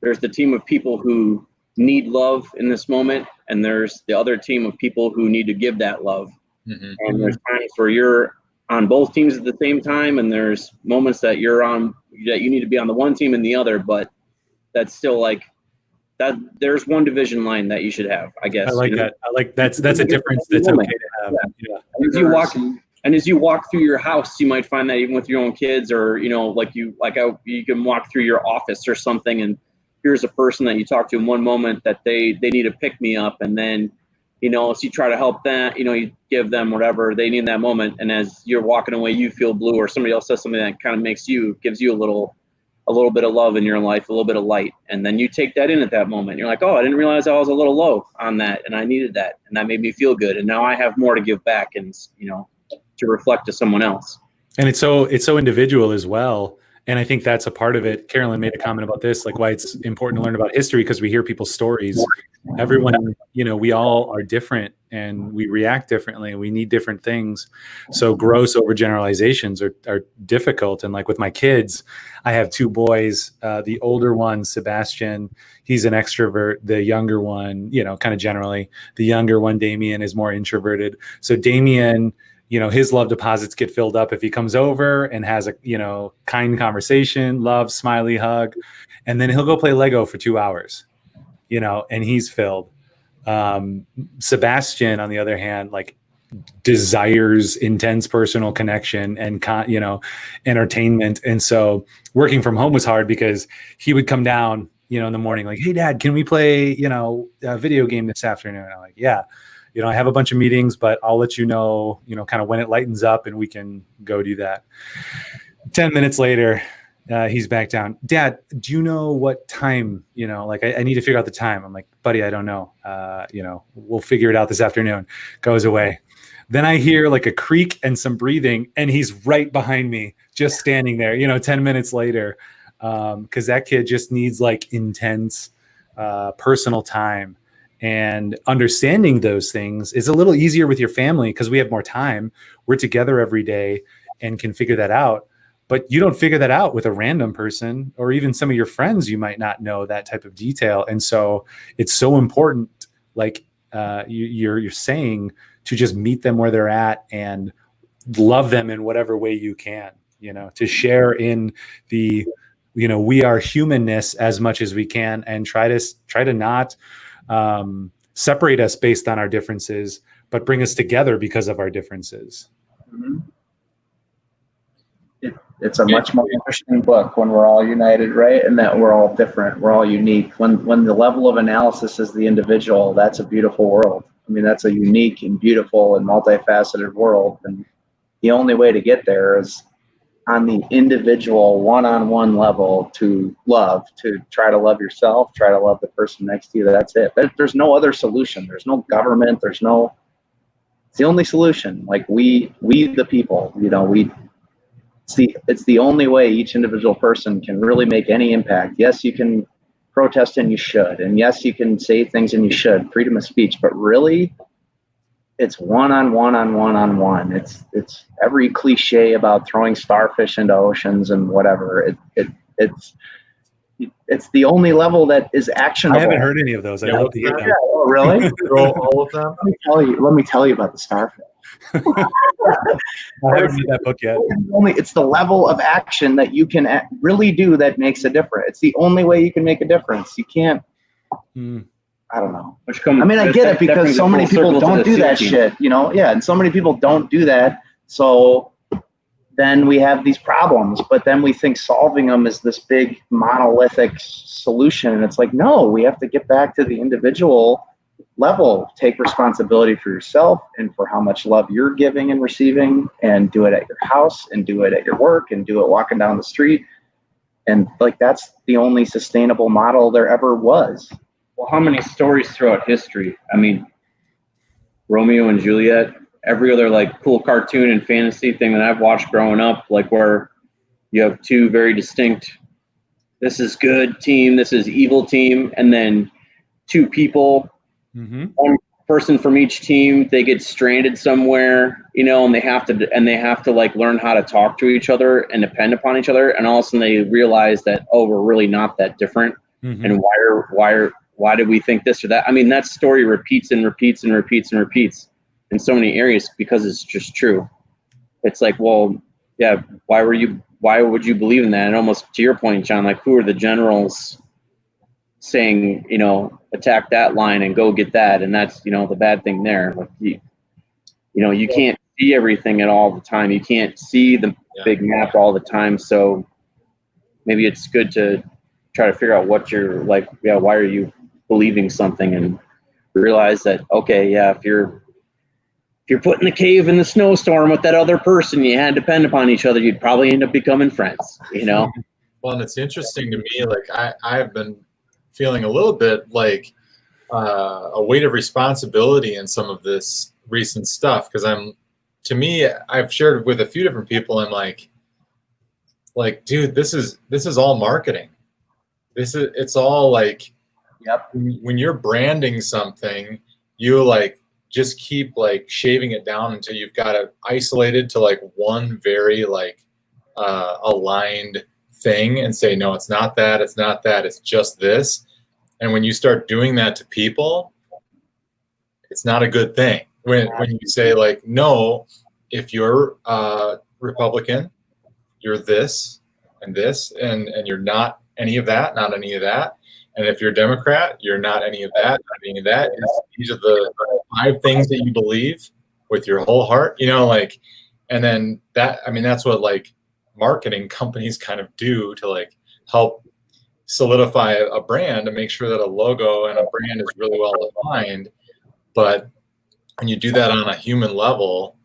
there's the team of people who need love in this moment, and there's the other team of people who need to give that love. Mm-hmm. And there's times where you're on both teams at the same time, and there's moments that you need to be on the one team and the other, but that's still like that. There's one division line that you should have, I guess. I like that. I like that's a difference that's okay to have. Yeah. And as you walk through your house, you might find that even with your own kids, or you can walk through your office or something, and here's a person that you talk to in one moment that they need to pick me up, and then so you try to help them, you give them whatever they need in that moment, and as you're walking away, you feel blue, or somebody else says something that kind of gives you a little bit of love in your life, a little bit of light, and then you take that in at that moment. You're like, oh, I didn't realize I was a little low on that, and I needed that, and that made me feel good, and now I have more to give back, and to reflect to someone else. And it's so individual as well. And I think that's a part of it. Carolyn made a comment about this, like why it's important to learn about history, because we hear people's stories. Everyone, we all are different, and we react differently, and we need different things. So gross overgeneralizations are difficult. And like with my kids, I have two boys. The older one, Sebastian, he's an extrovert. The younger one, kind of generally, the younger one, Damien, is more introverted. So Damien, his love deposits get filled up if he comes over and has a, kind conversation, love, smiley hug, and then he'll go play Lego for 2 hours, and he's filled. Sebastian, on the other hand, like desires intense personal connection and, entertainment. And so working from home was hard because he would come down, in the morning, like, hey, Dad, can we play, a video game this afternoon? And I'm like, yeah. I have a bunch of meetings, but I'll let you know, kind of when it lightens up and we can go do that. 10 minutes later, he's back down. Dad, do you know what time, I need to figure out the time. I'm like, buddy, I don't know. We'll figure it out this afternoon. Goes away. Then I hear like a creak and some breathing, and he's right behind me, just standing there, 10 minutes later. Because that kid just needs like intense personal time. And understanding those things is a little easier with your family because we have more time. We're together every day and can figure that out. But you don't figure that out with a random person, or even some of your friends. You might not know that type of detail. And so it's so important, like you're saying, to just meet them where they're at and love them in whatever way you can, to share in the, we are humanness as much as we can, and try to not separate us based on our differences, but bring us together because of our differences. Mm-hmm. It's a much more interesting book when we're all united, right? And that we're all different, we're all unique. When the level of analysis is the individual, that's a beautiful world. I mean, that's a unique and beautiful and multifaceted world. And the only way to get there is on the individual one-on-one level, to try to love yourself, try to love the person next to you. That's it. There's no other solution. There's no government. It's the only solution. Like we the people, It's the only way each individual person can really make any impact. Yes, you can protest and you should, and yes, you can say things and you should, freedom of speech, but really it's one on one. It's every cliche about throwing starfish into oceans and whatever. It's the only level that is actionable. I haven't heard any of those. I'd love to hear them. Oh, really? All of them. Let me tell you about the starfish. I haven't read that book yet. It's the level of action that you can really do that makes a difference. It's the only way you can make a difference. You can't. I don't know. I get it because so many people don't do that shit, and so many people don't do that. So then we have these problems, but then we think solving them is this big monolithic solution. And it's like, no, we have to get back to the individual level, take responsibility for yourself and for how much love you're giving and receiving, and do it at your house and do it at your work and do it walking down the street. And like, that's the only sustainable model there ever was. Well, how many stories throughout history? I mean, Romeo and Juliet, every other like cool cartoon and fantasy thing that I've watched growing up, like where you have two very distinct, this is good team, this is evil team, and then two people, one person from each team, they get stranded somewhere, and they have to like learn how to talk to each other and depend upon each other, and all of a sudden they realize that, oh, we're really not that different, and why do we think this or that? I mean, that story repeats and repeats and repeats and repeats in so many areas because it's just true. It's like, well, yeah, why would you believe in that? And almost to your point, John, like, who are the generals saying, attack that line and go get that? And that's, the bad thing there. Like, you can't see everything at all the time. You can't see the big map all the time. So maybe it's good to try to figure out what you're like, why are you believing something, and realize that, okay, if you're put in the cave in the snowstorm with that other person, you had to depend upon each other, you'd probably end up becoming friends, Well, and it's interesting to me, like I've been feeling a little bit like a weight of responsibility in some of this recent stuff, because I've shared with a few different people, I'm like, dude, this is all marketing. It's all like, when you're branding something, you like just keep like shaving it down until you've got it isolated to like one very like aligned thing, and say, no, it's not that, it's just this. And when you start doing that to people, it's not a good thing. When you say like, no, if you're Republican, you're this and this, and you're not any of that, not any of that. And if you're a Democrat, you're not any of that, not any of that. These are the 5 things that you believe with your whole heart, and then that's what like marketing companies kind of do to like help solidify a brand and make sure that a logo and a brand is really well defined. But when you do that on a human level,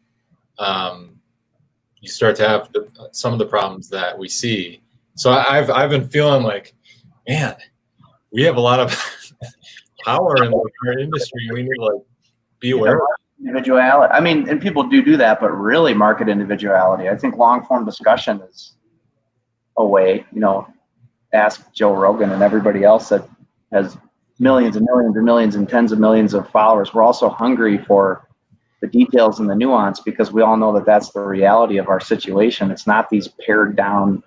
you start to have some of the problems that we see. So I've been feeling like, man, we have a lot of power in our industry. We need to like be aware of individuality. I mean, and people do that, but really market individuality. I think long form discussion is a way. Ask Joe Rogan and everybody else that has millions and millions and millions and tens of millions of followers. We're also hungry for the details and the nuance, because we all know that that's the reality of our situation. It's not these pared down,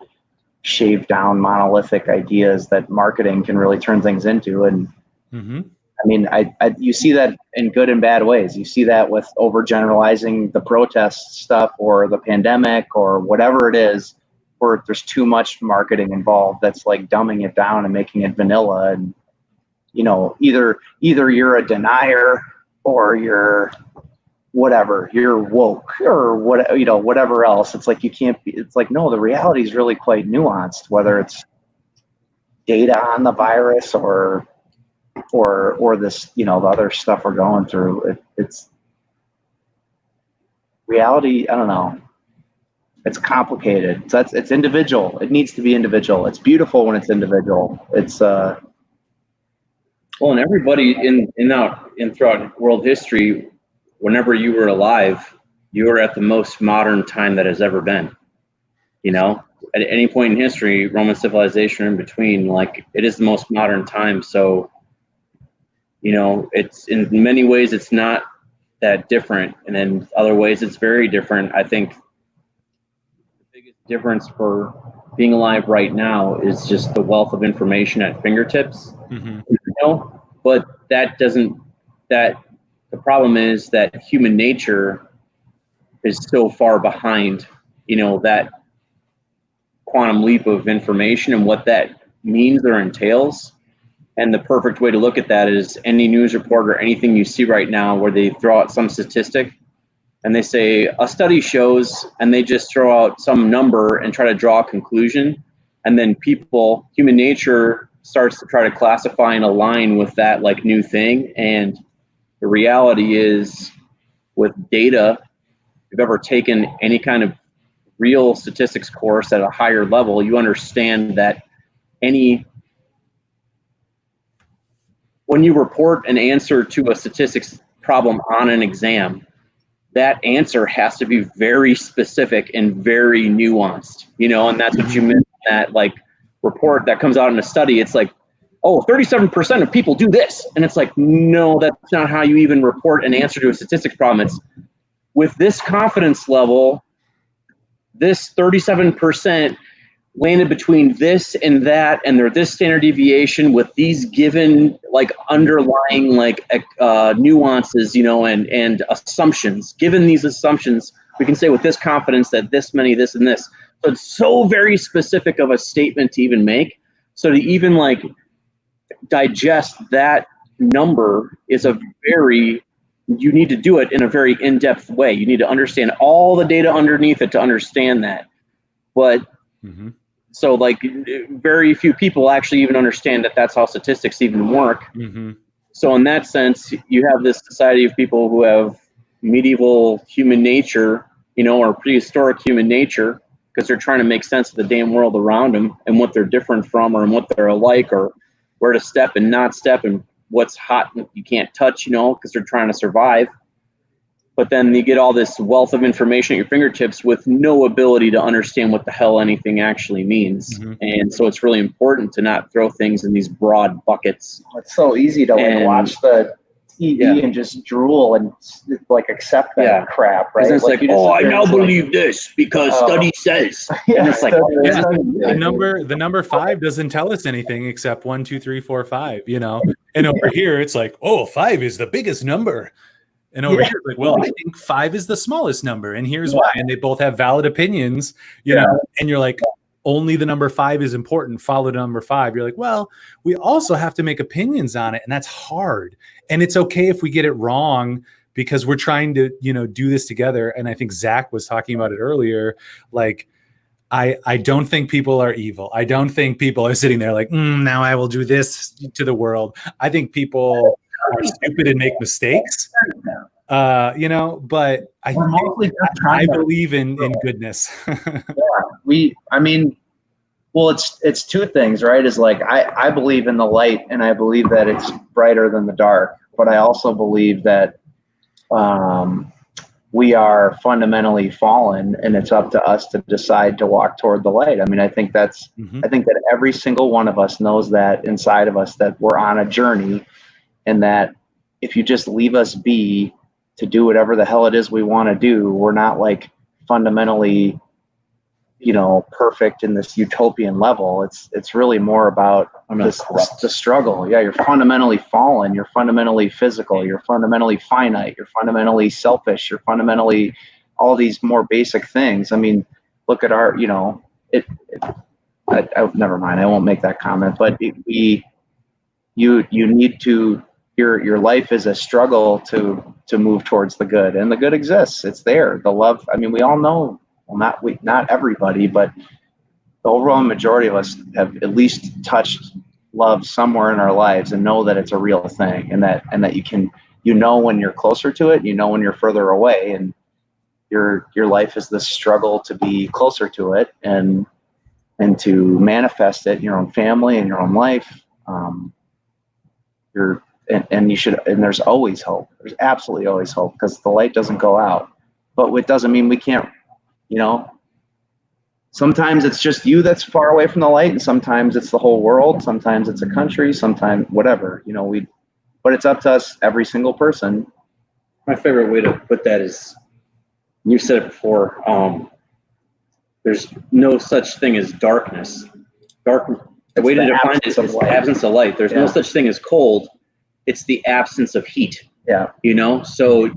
shaved down, monolithic ideas that marketing can really turn things into. And I mean, you see that in good and bad ways. You see that with overgeneralizing the protest stuff or the pandemic or whatever it is, where there's too much marketing involved that's like dumbing it down and making it vanilla. And either you're a denier or you're whatever, you're woke or whatever else. It's like you can't be. It's like, no, the reality is really quite nuanced, whether it's data on the virus or this, the other stuff we're going through. It's reality. I don't know. It's complicated. It's individual. It needs to be individual. It's beautiful when it's individual. It's well, and everybody in throughout world history, whenever you were alive, you were at the most modern time that has ever been. You know, at any point in history, Roman civilization or in between, like it is the most modern time. So, you know, it's in many ways it's not that different, and in other ways it's very different. I think the biggest difference for being alive right now is just the wealth of information at fingertips. Mm-hmm. You know, but that doesn't. That the problem is that human nature is so far behind. You know, that quantum leap of information and what that means or entails. And the perfect way to look at that is any news report or anything you see right now where they throw out some statistic and they say a study shows, and they just throw out some number and try to draw a conclusion. And then people, human nature starts to try to classify and align with that like new thing. And the reality is with data, if you've ever taken any kind of real statistics course at a higher level, you understand that when you report an answer to a statistics problem on an exam, that answer has to be very specific and very nuanced, you know, and that's what you meant in that like report that comes out in a study. It's like, oh, 37% of people do this. And it's like, no, that's not how you even report an answer to a statistics problem. It's with this confidence level, this 37% landed between this and that, and they're this standard deviation with these given like underlying like nuances, you know, and assumptions. Given these assumptions, we can say with this confidence that this many, this and this. So it's so very specific of a statement to even make. So to even like digest that number is you need to do it in a very in-depth way. You need to understand all the data underneath it to understand that. But so like very few people actually even understand that that's how statistics even work. So in that sense, you have this society of people who have medieval human nature, you know, or prehistoric human nature, because they're trying to make sense of the damn world around them and what they're different from, or what they're alike, or where to step and not step, and what's hot and you can't touch, you know, because they're trying to survive. But then you get all this wealth of information at your fingertips with no ability to understand what the hell anything actually means. And so it's really important to not throw things in these broad buckets. It's so easy to like watch the TV and just drool and like accept that crap, right? It's like, oh, I now believe this because study says. And it's like, the number 5 doesn't tell us anything except 1, 2, 3, 4, 5, you know. And over here, it's like, oh, 5 is the biggest number. And over here, it's like, well, I think 5 is the smallest number, and here's why. And they both have valid opinions, you know. And you're like, only the number 5 is important. Follow number 5. You're like, well, we also have to make opinions on it, and that's hard. And it's okay if we get it wrong because we're trying to, you know, do this together. And I think Zach was talking about it earlier. Like, I don't think people are evil. I don't think people are sitting there like, now I will do this to the world. I think people are stupid and make mistakes, you know, but I believe in goodness. Well, it's two things, right? Is like, I believe in the light, and I believe that it's brighter than the dark, but I also believe that we are fundamentally fallen, and it's up to us to decide to walk toward the light. I mean, I think I think that every single one of us knows that inside of us, that we're on a journey, and that if you just leave us be to do whatever the hell it is we want to do, we're not like fundamentally, you know, perfect in this utopian level. It's really more about the struggle. Yeah, you're fundamentally fallen. You're fundamentally physical. You're fundamentally finite. You're fundamentally selfish. You're fundamentally all these more basic things. I mean, look at our, you know, never mind. I won't make that comment. But you need to. Your life is a struggle to move towards the good, and the good exists. It's there. The love. I mean, we all know. Well, not everybody, but the overwhelming majority of us have at least touched love somewhere in our lives and know that it's a real thing, and that you can, you know, when you're closer to it, you know, when you're further away, and your life is this struggle to be closer to it and to manifest it in your own family and your own life. And you should, and there's always hope. There's absolutely always hope, because the light doesn't go out, but it doesn't mean we can't, you know, sometimes it's just you that's far away from the light, and sometimes it's the whole world. Sometimes it's a country. Sometimes whatever, but it's up to us, every single person. My favorite way to put that is, you said it before, there's no such thing as darkness. The way to define it is the absence of light. There's no such thing as cold. It's the absence of heat. Yeah. So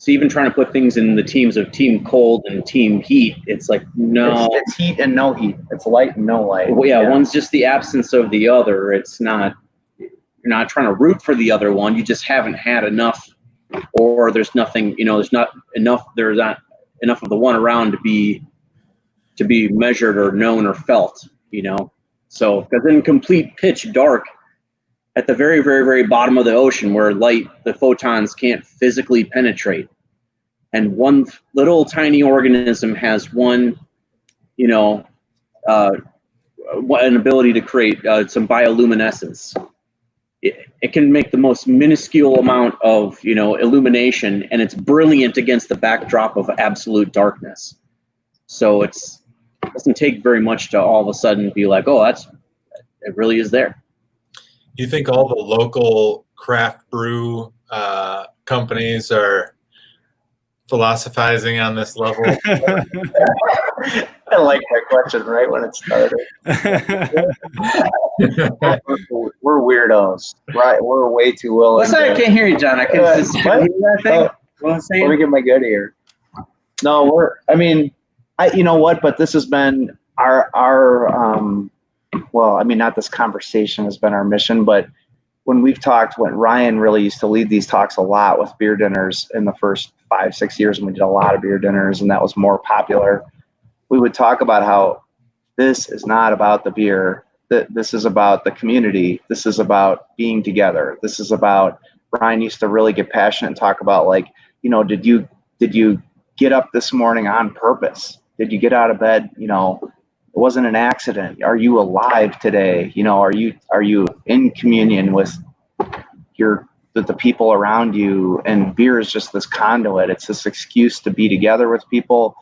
even trying to put things in the teams of team cold and team heat, it's like, no. It's heat and no heat. It's light and no light. Well, yeah, one's just the absence of the other. It's not, you're not trying to root for the other one. You just haven't had enough, or there's nothing, there's not enough of the one around to be measured or known or felt, So, because in complete pitch dark, at the very, very, very bottom of the ocean, where the photons can't physically penetrate, and one little tiny organism has one, an ability to create some bioluminescence. It can make the most minuscule amount of, illumination, and it's brilliant against the backdrop of absolute darkness. So it doesn't take very much to all of a sudden be like, oh, it really is there. You think all the local craft brew companies are philosophizing on this level? I like that question right when it started. We're weirdos, right? We're way too willing. What's that? I can't hear you, John. I can't hear that thing. What I'm saying? Let me get my good ear. No, you know what? But this has been our not this conversation has been our mission, but when Ryan really used to lead these talks a lot with beer dinners in the first 5-6 years, and we did a lot of beer dinners, and that was more popular. We would talk about how this is not about the beer. This is about the community. This is about being together. This is about, Ryan used to really get passionate and talk about, like, did you get up this morning on purpose? Did you get out of bed? It wasn't an accident. Are you alive today? Are you in communion with the people around you? And beer is just this conduit. It's this excuse to be together with people.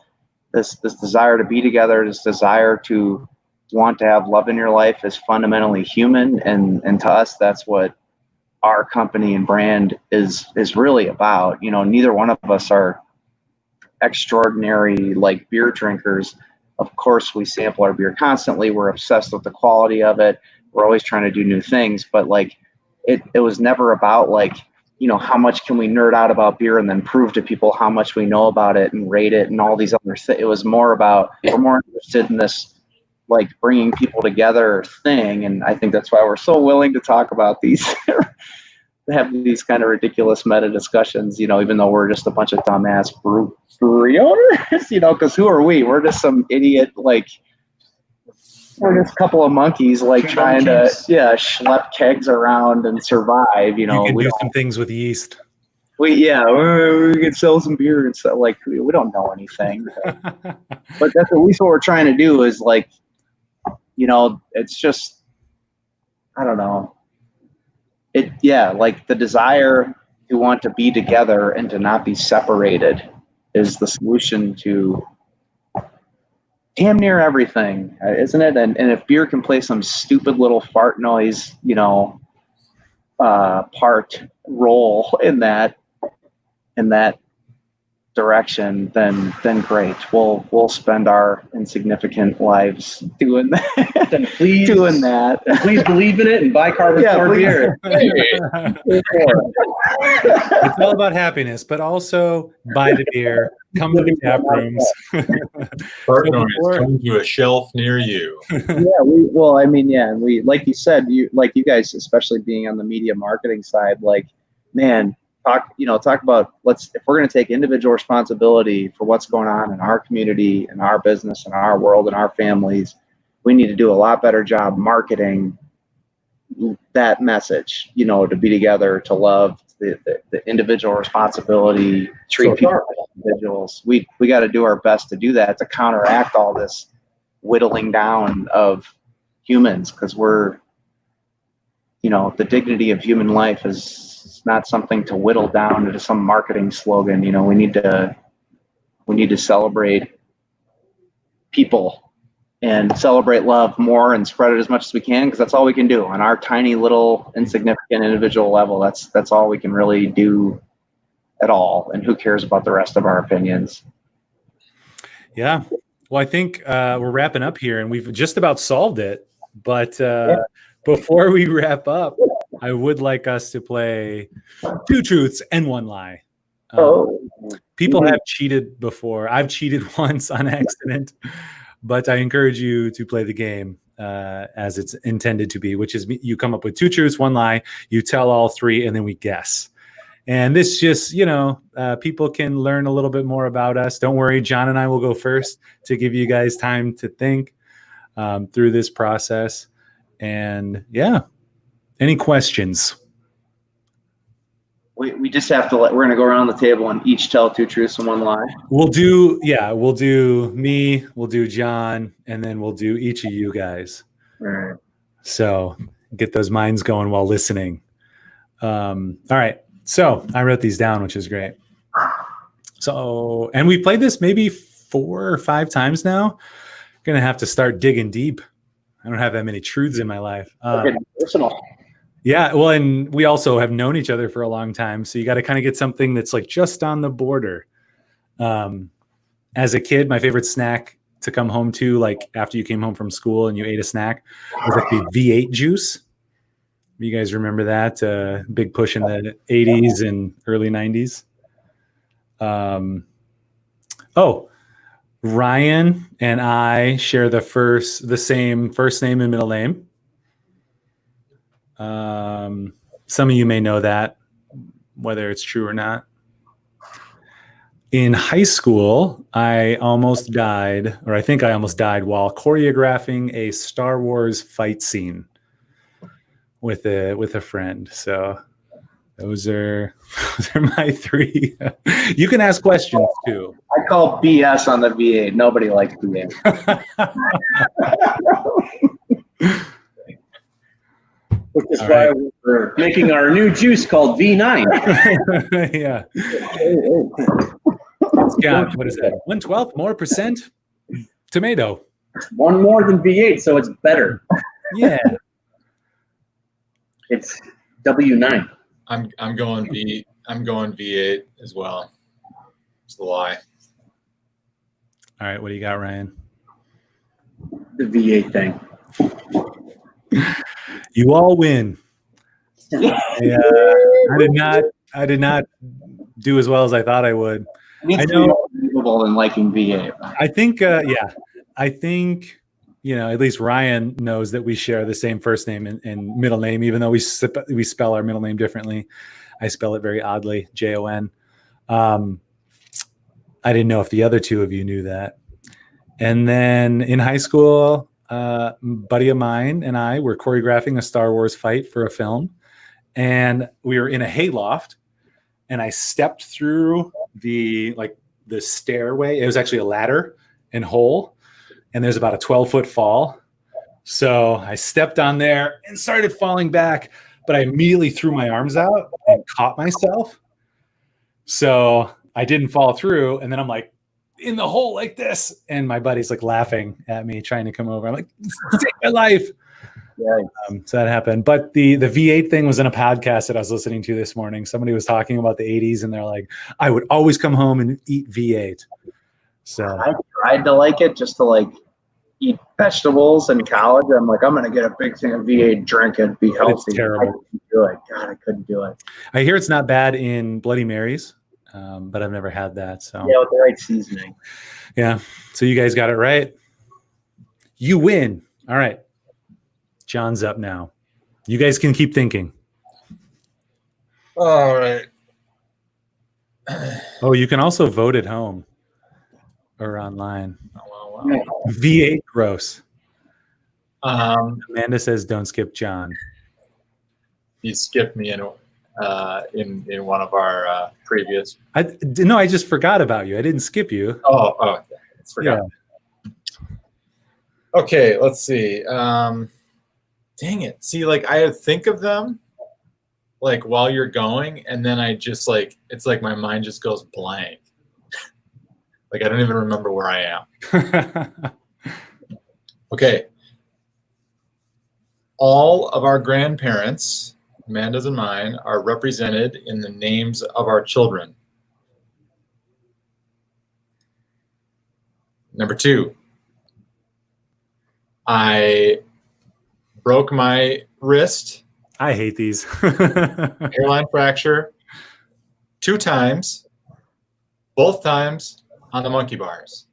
This desire to be together, this desire to want to have love in your life is fundamentally human. And to us, that's what our company and brand is really about. Neither one of us are extraordinary like beer drinkers. Of course, we sample our beer constantly. We're obsessed with the quality of it. We're always trying to do new things, but like it was never about like, how much can we nerd out about beer and then prove to people how much we know about it and rate it and all these other things. It was more about, we're more interested in this, like, bringing people together thing. And I think that's why we're so willing to talk about these, have these kind of ridiculous meta discussions, even though we're just a bunch of dumbass brewery owners, because who are we? We're just some idiot, like, we're just a couple of monkeys, like, trying to schlep kegs around and survive. You can do some things with yeast. We could sell some beer and stuff. Like, we don't know anything, but that's at least what we're trying to do. Is like, it's just, I don't know. Like the desire to want to be together and to not be separated is the solution to damn near everything, isn't it? And if beer can play some stupid little fart noise, part role in that direction, then great. We'll spend our insignificant lives doing that. Then please doing that. Please believe in it and buy Karben4 beer. It's all about happiness, but also buy the beer, come to the tap rooms. Partner is coming to a shelf near you. And we, like you said, you guys, especially being on the media marketing side, like, man, talk about, if we're going to take individual responsibility for what's going on in our community, in our business, in our world, in our families, we need to do a lot better job marketing that message, to be together, to love, the individual responsibility, treat people as individuals. We got to do our best to do that, to counteract all this whittling down of humans, because we're, the dignity of human life is not something to whittle down into some marketing slogan. We need to celebrate people and celebrate love more and spread it as much as we can, because that's all we can do on our tiny little insignificant individual level. That's all we can really do at all. And who cares about the rest of our opinions? Yeah. Well, I think we're wrapping up here, and we've just about solved it. But before we wrap up, I would like us to play 2 truths and 1 lie. People have cheated before. I've cheated once on accident, but I encourage you to play the game as it's intended to be, which is you come up with 2 truths, 1 lie, you tell all 3, and then we guess. And this just, people can learn a little bit more about us. Don't worry, John and I will go first to give you guys time to think through this process. And yeah, any questions? We just have to we're going to go around the table and each tell 2 truths and 1 lie. We'll do me, we'll do John, and then we'll do each of you guys. All right. So get those minds going while listening. All right. So I wrote these down, which is great. So, and we played this maybe 4 or 5 times now. Going to have to start digging deep. I don't have that many truths in my life. Personal. Yeah. Well, and we also have known each other for a long time. So you got to kind of get something that's like just on the border. As a kid, my favorite snack to come home to, like after you came home from school and you ate a snack, was like the V8 juice. You guys remember that? Big push in the 80s and early 90s. Ryan and I share the same first name and middle name. Some of you may know that, whether it's true or not. In high school, I almost died, or I think I almost died, while choreographing a Star Wars fight scene with a friend. So those are my 3. You can ask questions too. I call BS on the V8. Nobody likes V8. Which is why we're making our new juice called V9. Yeah. It's got, what is that? 1/12 more percent tomato. 1 more than V8, so it's better. Yeah. It's W9. I'm going V8 as well. It's the lie. All right, what do you got, Ryan? The V8 thing. You all win. Yeah, I did not do as well as I thought I would. I know more believable than liking V8. I think at least Ryan knows that we share the same first name and middle name, even though we spell our middle name differently. I spell it very oddly, Jon. I didn't know if the other 2 of you knew that. And then in high school, a buddy of mine and I were choreographing a Star Wars fight for a film, and we were in a hayloft, and I stepped through the stairway. It was actually a ladder and hole, and there's about a 12-foot fall. So I stepped on there and started falling back, but I immediately threw my arms out and caught myself. So I didn't fall through, and then I'm like in the hole like this, and my buddy's like laughing at me, trying to come over. I'm like, save my life. Yeah. So that happened. But the V8 thing was in a podcast that I was listening to this morning. Somebody was talking about the 80s, and they're like, I would always come home and eat V8. So I tried to like it just to eat vegetables in college. I'm like, I'm going to get a big thing of V8, drink it, be healthy. It's terrible. I couldn't do it. God, I couldn't do it. I hear it's not bad in Bloody Marys, but I've never had that. So yeah, with the right seasoning. Yeah. So you guys got it right. You win. All right. John's up now. You guys can keep thinking. All right. Oh, you can also vote at home or online. Wow. V8 gross. Amanda says don't skip John. You skipped me in one of our previous. I just forgot about you. I didn't skip you. Oh, it's forgotten. Yeah. Okay, let's see. Dang it. See, I think of them while you're going, and then I just it's like my mind just goes blank. I don't even remember where I am. Okay. All of our grandparents, Amanda's and mine, are represented in the names of our children. Number 2, I broke my wrist, I hate these. hairline fracture, 2 times, both times on the monkey bars.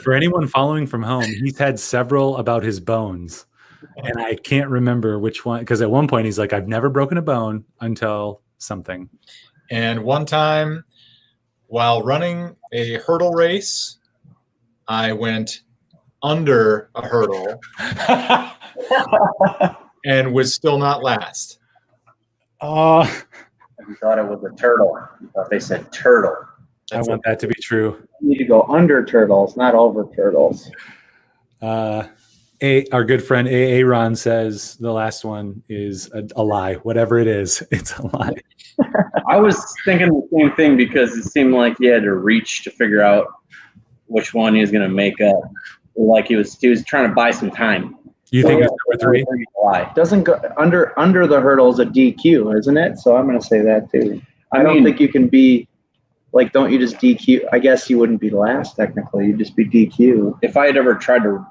For anyone following from home, he's had several about his bones. And I can't remember which one, because at one point he's like, I've never broken a bone until something. And one time, while running a hurdle race, I went under a hurdle and was still not last. You thought it was a turtle. You thought they said turtle. I want that to be true. You need to go under turtles, not over turtles. Our good friend Aaron says the last one is a lie. Whatever it is, it's a lie. I was thinking the same thing because it seemed like he had to reach to figure out which one he was going to make up. Like he was trying to buy some time. You think it's number 3? Why? Doesn't go under the hurdle is a DQ, isn't it? So I'm going to say that too. I don't think you can be like. Don't you just DQ? I guess you wouldn't be last technically. You'd just be DQ. If I had ever tried to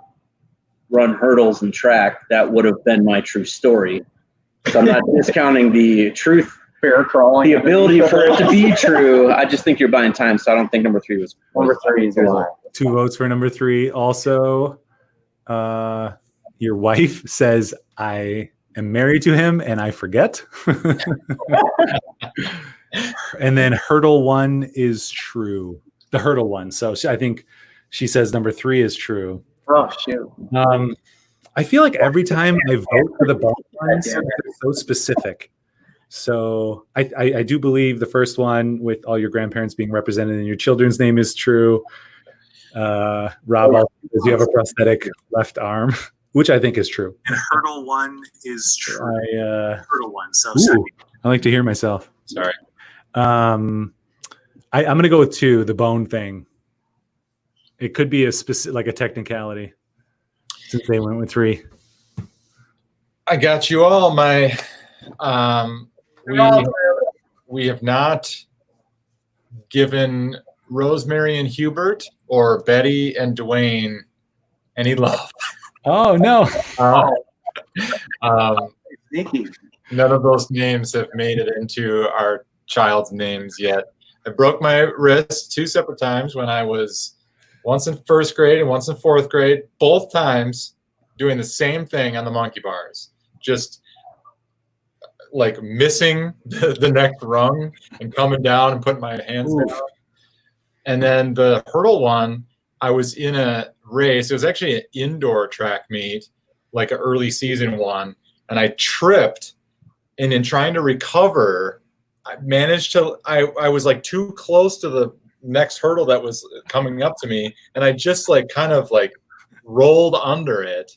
run hurdles and track, that would have been my true story. So I'm not discounting the truth, Fair crawling. the ability for it to be true. I just think you're buying time, so I don't think number 3 was. Number 3 is a lie. 2 votes for number 3. Also, your wife says I am married to him and I forget. And then hurdle 1 is true. The hurdle one. So I think she says number 3 is true. Oh shoot. I feel like every time I vote for the ball ones, they're so specific. So I do believe the first one with all your grandparents being represented in your children's name is true. Rob also says you have a prosthetic left arm, which I think is true. And hurdle 1 is true. Hurdle 1. So I like to hear myself. Sorry. I'm going to go with 2, the bone thing. It could be a specific, like a technicality, since they went with 3. I got you all. We have not given Rosemary and Hubert or Betty and Dwayne any love. Oh no! Sneaky. None of those names have made it into our child's names yet. I broke my wrist 2 separate times when I was once in 1st grade and once in 4th grade, both times doing the same thing on the monkey bars. Just like missing the next rung and coming down and putting my hands down. And then the hurdle one, I was in a race. It was actually an indoor track meet, like an early season one. And I tripped, and in trying to recover, I managed to, I was like too close to the next hurdle that was coming up to me. And I just like kind of like rolled under it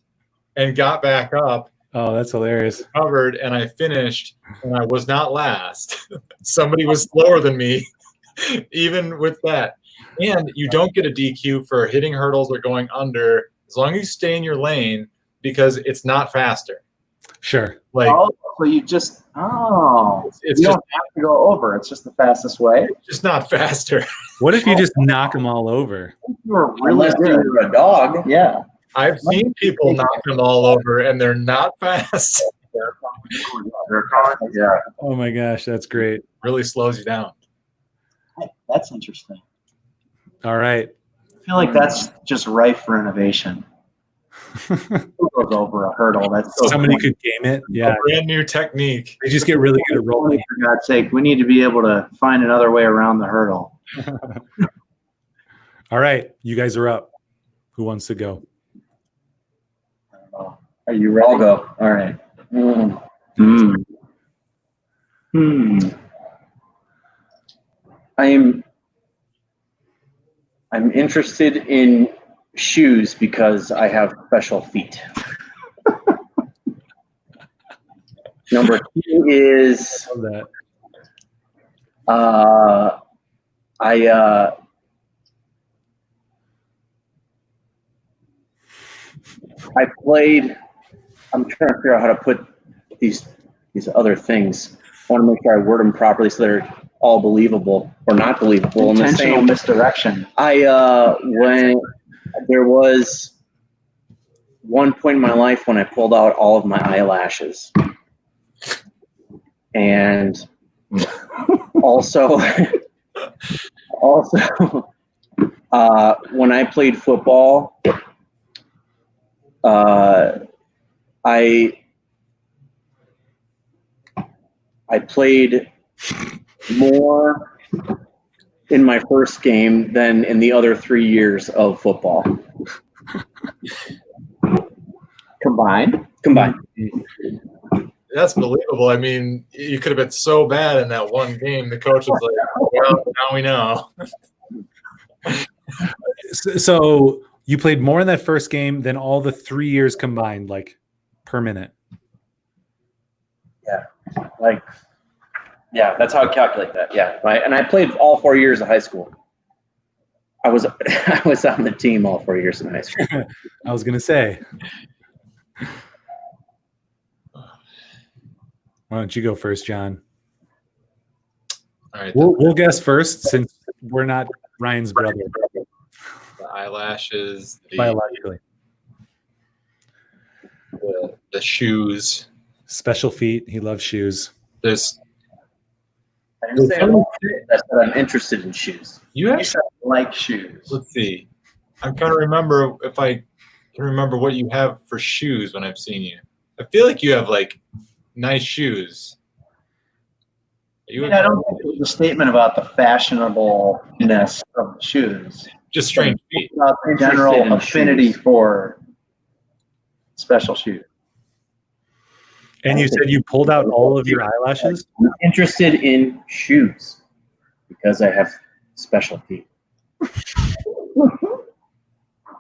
and got back up. Oh, that's hilarious. Covered, and I finished, and I was not last. Somebody was slower than me, even with that. And you don't get a DQ for hitting hurdles or going under as long as you stay in your lane, because it's not faster. Sure. Like, so you just it's you just don't have to go over. It's just the fastest way. just not faster. What if you just knock them all over? You're really Unless good. you're a dog. Yeah. I've seen people knock them all over, and they're not fast. Yeah. Oh my gosh, that's great. Really slows you down. That's interesting. All right. I feel like that's just rife for innovation. Who goes over a hurdle? That's so Somebody funny. could game it. Yeah. A brand new technique. They just get really good at rolling. For God's sake, we need to be able to find another way around the hurdle. All right. You guys are up. Who wants to go? I don't know. Are you ready? I'll go. All right. I'm interested in shoes because I have special feet. Number 2 is Love that. I played. I'm trying to figure out how to put these other things. I want to make sure I word them properly so they're all believable or not believable. Intentional misdirection. When there was one point in my life when I pulled out all of my eyelashes, and also when I played football, I played more in my first game than in the other 3 years of football. Combined. That's believable. I mean, you could have been so bad in that one game. The coach was like, well, now we know. So you played more in that first game than all the 3 years combined, like per minute. Yeah, that's how I calculate that. Yeah, right. And I played all 4 years of high school. I was on the team all 4 years in high school. I was gonna say. Why don't you go first, John? All right. We'll guess first since we're not Ryan's brother The eyelashes, biologically. the shoes. Special feet. He loves shoes. There's I didn't say I'm interested in shoes. you have. Like shoes. Let's see. I'm trying to remember if I can remember what you have for shoes when I've seen you. I feel like you have like nice shoes. I don't think it was a statement about the fashionableness of the shoes. Just strange feet. About the general Interested in affinity shoes. for special shoes. And you said you pulled out all of your eyelashes? I'm interested in shoes because I have special feet.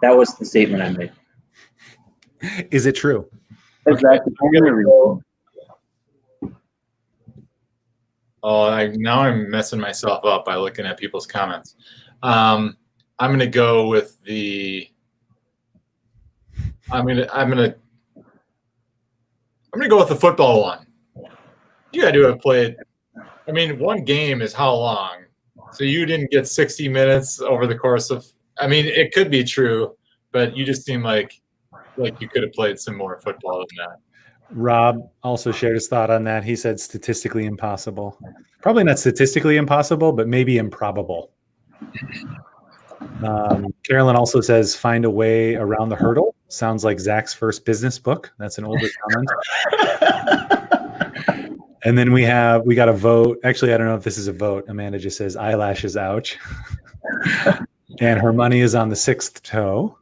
That was the statement I made. Is it true? Exactly. Oh, now I'm messing myself up by looking at people's comments. I'm gonna go with the. I'm gonna go with the football one. You had to have played. I mean, one game is how long? So you didn't get 60 minutes over the course of. I mean, it could be true, but you just seem like you could have played some more football than that. Rob also shared his thought on that. He said statistically impossible. Probably not statistically impossible, but maybe improbable. Carolyn also says, find a way around the hurdle. Sounds like Zach's first business book. That's an older comment. And then we got a vote. Actually, I don't know if this is a vote. Amanda just says eyelashes, ouch. And her money is on the sixth toe.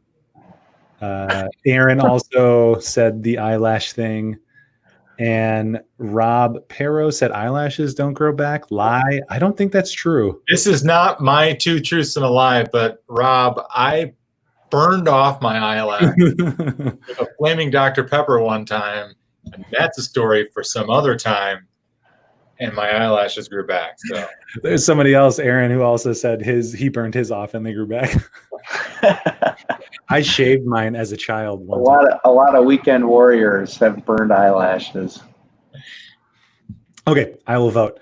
Aaron also said the eyelash thing. And Rob Perro said eyelashes don't grow back. Lie. I don't think that's true. This is not my two truths and a lie, but Rob, I burned off my eyelash with a flaming Dr. Pepper one time, and that's a story for some other time. And my eyelashes grew back. So there's somebody else, Aaron, who also said he burned his off and they grew back. I shaved mine as a child. A lot of weekend warriors have burned eyelashes. Okay, I will vote.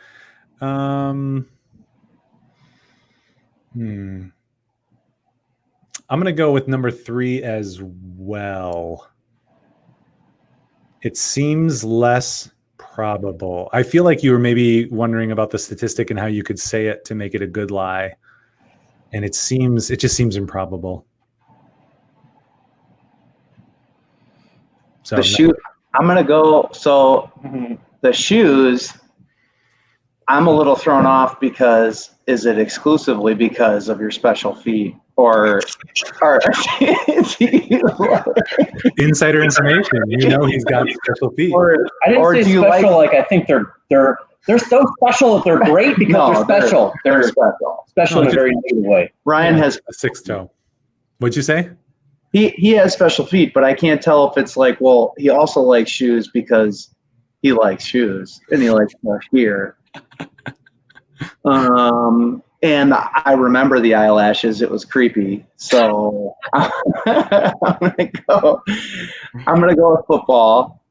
I'm going to go with number 3 as well. It seems less probable. I feel like you were maybe wondering about the statistic and how you could say it to make it a good lie. And it just seems improbable. So I'm going to go. So the shoes, I'm a little thrown off because is it exclusively because of your special feet or insider information? You know he's got special feet. I didn't say special. Like I think they're so special that they're great because they're special. They're special in a very negative way. Ryan has a sixth toe. What'd you say? He has special feet, but I can't tell if it's like, well, he also likes shoes because he likes shoes and he likes more here. And I remember the eyelashes. It was creepy. So I'm gonna go with football,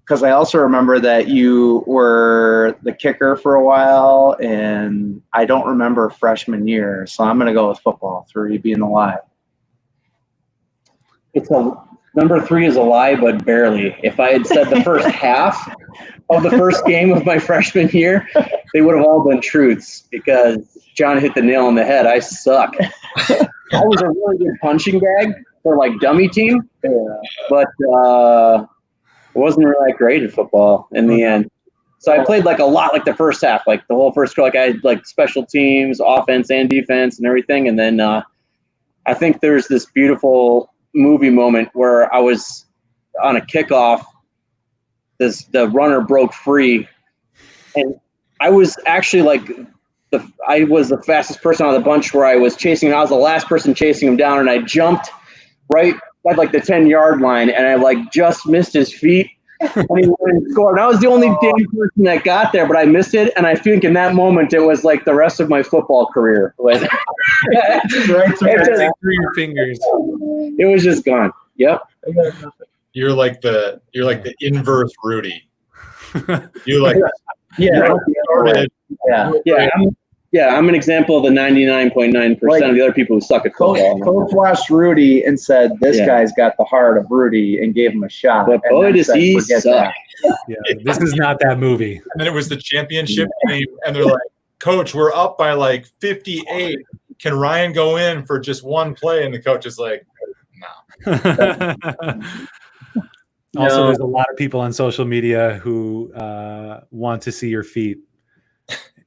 because I also remember that you were the kicker for a while, and I don't remember freshman year. So I'm gonna go with football, 3 being alive. Number 3 is a lie, but barely. If I had said the first half of the first game of my freshman year, they would have all been truths, because John hit the nail on the head. I suck. I was a really good punching bag for like dummy team, but wasn't really that great at football in the end. So I played like a lot, like the first half, like the whole first, like I had like special teams, offense and defense and everything. And then I think there's this beautiful movie moment where I was on a kickoff. The runner broke free, and I was actually like I was the fastest person on the bunch where I was chasing. I was the last person chasing him down, and I jumped right at like the 10-yard line, and I like just missed his feet. And he went and scored. And I was the only damn person that got there, but I missed it. And I think in that moment, it was like the rest of my football career. Right through your fingers. It was just gone. Yep. You're like the inverse Rudy. You like started. I'm an example of the 99.9% of the other people who suck at football. Coach watched Rudy and said, "This guy's got the heart of Rudy," and gave him a shot. But boy, does he suck. Yeah, this is not that movie. And then it was the championship game, and they're like, "Coach, we're up by like 58. Can Ryan go in for just one play?" And the coach is like, "No." Also, there's a lot of people on social media who want to see your feet.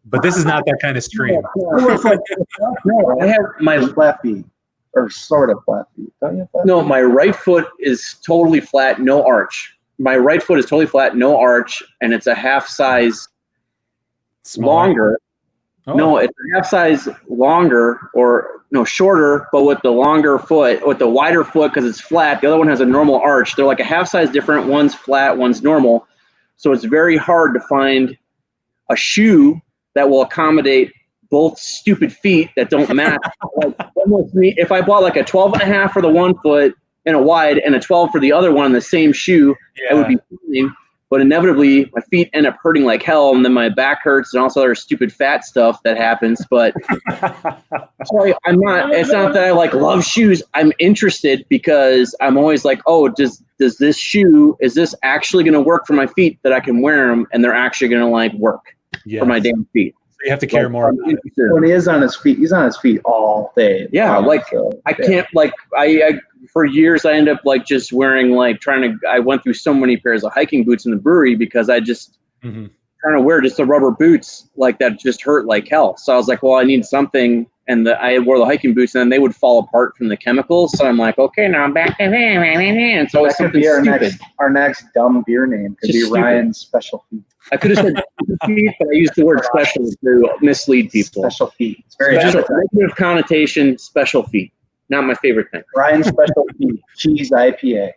But this is not that kind of stream. I have my flat feet, or sort of flat feet. Don't you have flat No, feet? my right foot is totally flat, no arch. My right foot is totally flat, no arch, and it's a half size longer. Oh. No, it's a half size longer, or no, shorter, but with the longer foot, with the wider foot because it's flat. The other one has a normal arch. They're like a half size different. One's flat, one's normal. So it's very hard to find a shoe that will accommodate both stupid feet that don't match. Like, almost me, if I bought like a 12.5 for the one foot and a wide and a 12 for the other one in the same shoe, it would be fine. But inevitably, my feet end up hurting like hell, and then my back hurts, and also other stupid fat stuff that happens. But sorry, I'm not. It's not that I like love shoes. I'm interested because I'm always like, oh, does this shoe, is this actually going to work for my feet that I can wear them and they're actually going to like work for my damn feet? So you have to care more about it. When he is on his feet, he's on his feet all day. Yeah, I can't like I for years I ended up like just wearing like I went through so many pairs of hiking boots in the brewery because I just trying to wear just the rubber boots like that just hurt like hell. So I was like, well, I need something, and I wore the hiking boots, and then they would fall apart from the chemicals. So I'm like, okay, now I'm back to that. And so that could be our next dumb beer name. Could Just be stupid. Ryan's Special Feet. I could have said feet, but I used the word special to mislead people. Special Feet. It's very Special, special. negative connotation, special feet. Not my favorite thing. Ryan's Special Feet Cheese IPA.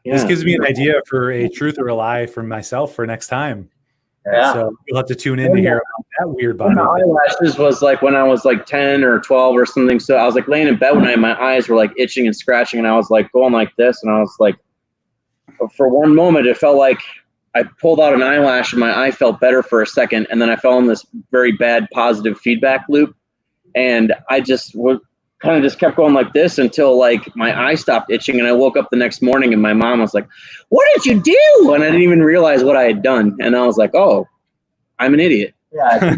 This gives me an idea for a truth or a lie for myself for next time. Yeah. So you'll have to tune in to hear about that weird body. My eyelashes was like when I was like 10 or 12 or something. So I was like laying in bed one night, my eyes were like itching and scratching, and I was like going like this, and I was like, for one moment, it felt like I pulled out an eyelash and my eye felt better for a second, and then I fell in this very bad positive feedback loop, and I just kind of just kept going like this until like my eye stopped itching, and I woke up the next morning and my mom was like, "What did you do?" And I didn't even realize what I had done, and I was like, "Oh, I'm an idiot." Yeah.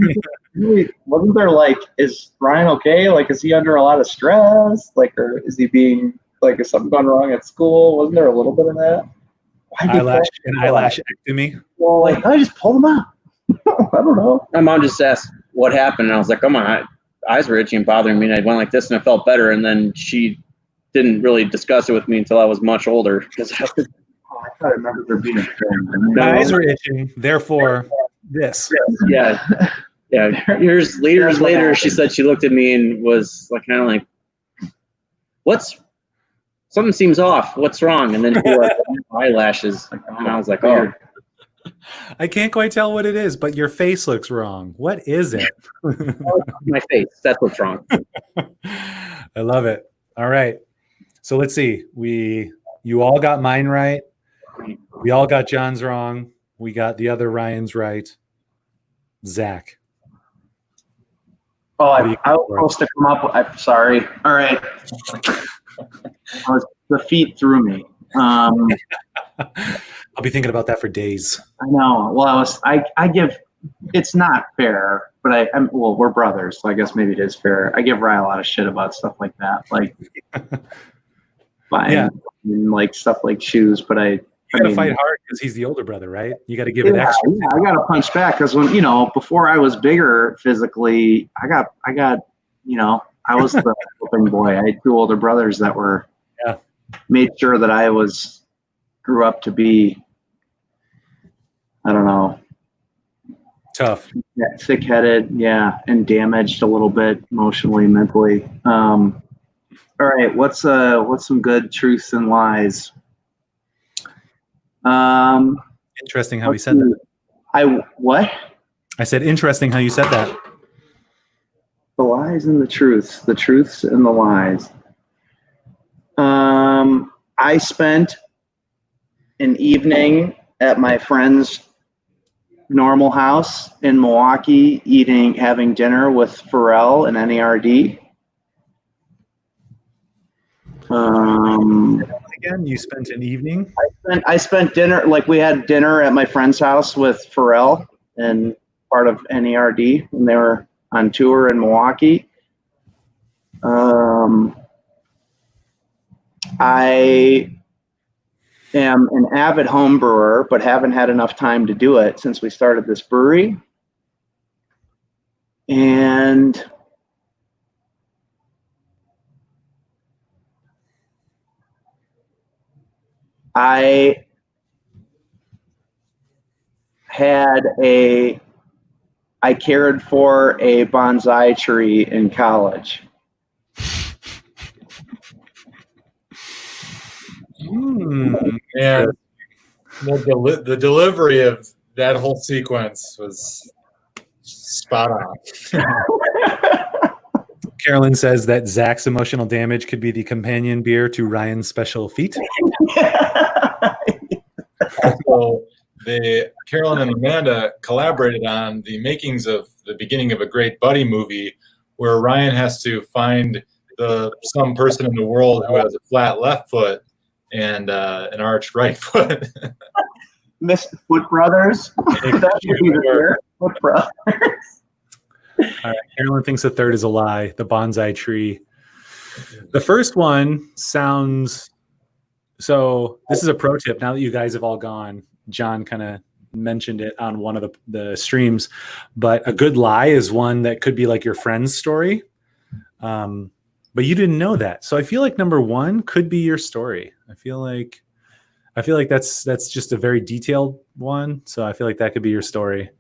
Wasn't there like, is Ryan okay? Like, is he under a lot of stress? Like, or is he being like, is something gone wrong at school? Wasn't there a little bit of that? Eyelashectomy. Well, like, I just pulled him out. I don't know. My mom just asked what happened, and I was like, "Oh, my eyes were itching and bothering me," and I went like this, and I felt better. And then she didn't really discuss it with me until I was much older. Because I thought I remember there being a film. My eyes were itching, therefore this. Yeah. Years later, she said she looked at me and was like, kind of like, something seems off. What's wrong? And then she was like, eyelashes. And I was like, oh. I can't quite tell what it is, but your face looks wrong. What is it? My face. That's what's wrong. I love it. All right. So let's see. You all got mine right. We all got John's wrong. We got the other Ryan's right. Zach. Oh, I was supposed to come up. I'm sorry. All right. The feet threw me. I'll be thinking about that for days. I know. Well, I give. It's not fair, but well, we're brothers, so I guess maybe it is fair. I give Ryan a lot of shit about stuff like that, like buying like stuff like shoes. But you gotta fight hard because he's the older brother, right? You got to give it extra. Yeah, I gotta punch back because when before I was bigger physically, I got I was the open boy. I had two older brothers that were made sure that I grew up to be, I don't know, tough, thick-headed, and damaged a little bit emotionally, mentally. All right, what's some good truths and lies? Interesting how he said that. What? I said interesting how you said that. The lies and the truths and the lies. I spent an evening at my friend's normal house in Milwaukee having dinner with Pharrell and NERD. Again, you spent an evening? I spent dinner, like we had dinner at my friend's house with Pharrell and part of NERD, and they were on tour in Milwaukee. I am an avid home brewer, but haven't had enough time to do it since we started this brewery. And I cared for a bonsai tree in college. Yeah, the delivery of that whole sequence was spot on. Carolyn says that Zach's emotional damage could be the companion beer to Ryan's special feat. Also, Carolyn and Amanda collaborated on the makings of the beginning of a Great Buddy movie, where Ryan has to find some person in the world who has a flat left foot and an arched right foot. Mr. Foot Brothers. Foot Brothers. All right, Carolyn thinks the third is a lie, the bonsai tree. The first one sounds... So this is a pro tip. Now that you guys have all gone, John kind of mentioned it on one of the streams, but a good lie is one that could be like your friend's story. But you didn't know that. So I feel like number one could be your story. I feel like that's just a very detailed one. So I feel like that could be your story.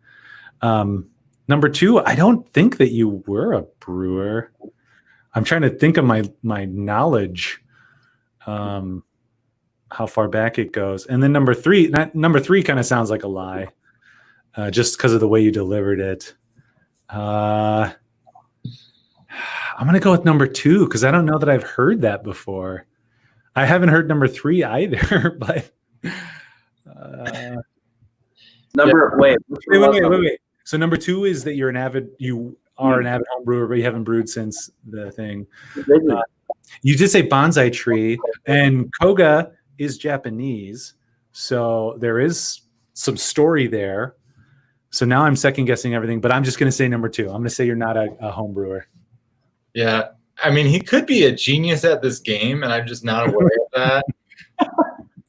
Number two, I don't think that you were a brewer. I'm trying to think of my knowledge, how far back it goes. And then number three kind of sounds like a lie, just because of the way you delivered it. I'm going to go with number two because I don't know that I've heard that before. I haven't heard number three either, but wait. So number two is that you are an avid home brewer, but you haven't brewed since the thing. You did say bonsai tree, and Koga is Japanese, so there is some story there. So now I'm second guessing everything, but I'm just going to say number two. I'm going to say you're not a home brewer. Yeah, I mean, he could be a genius at this game, and I'm just not aware of that.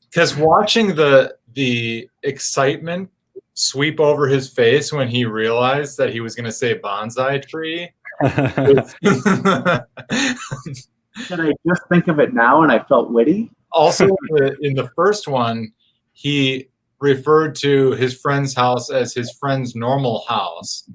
Because watching the excitement sweep over his face when he realized that he was going to say bonsai tree. Did I just think of it now and I felt witty? Also, in the first one, he referred to his friend's house as his friend's normal house.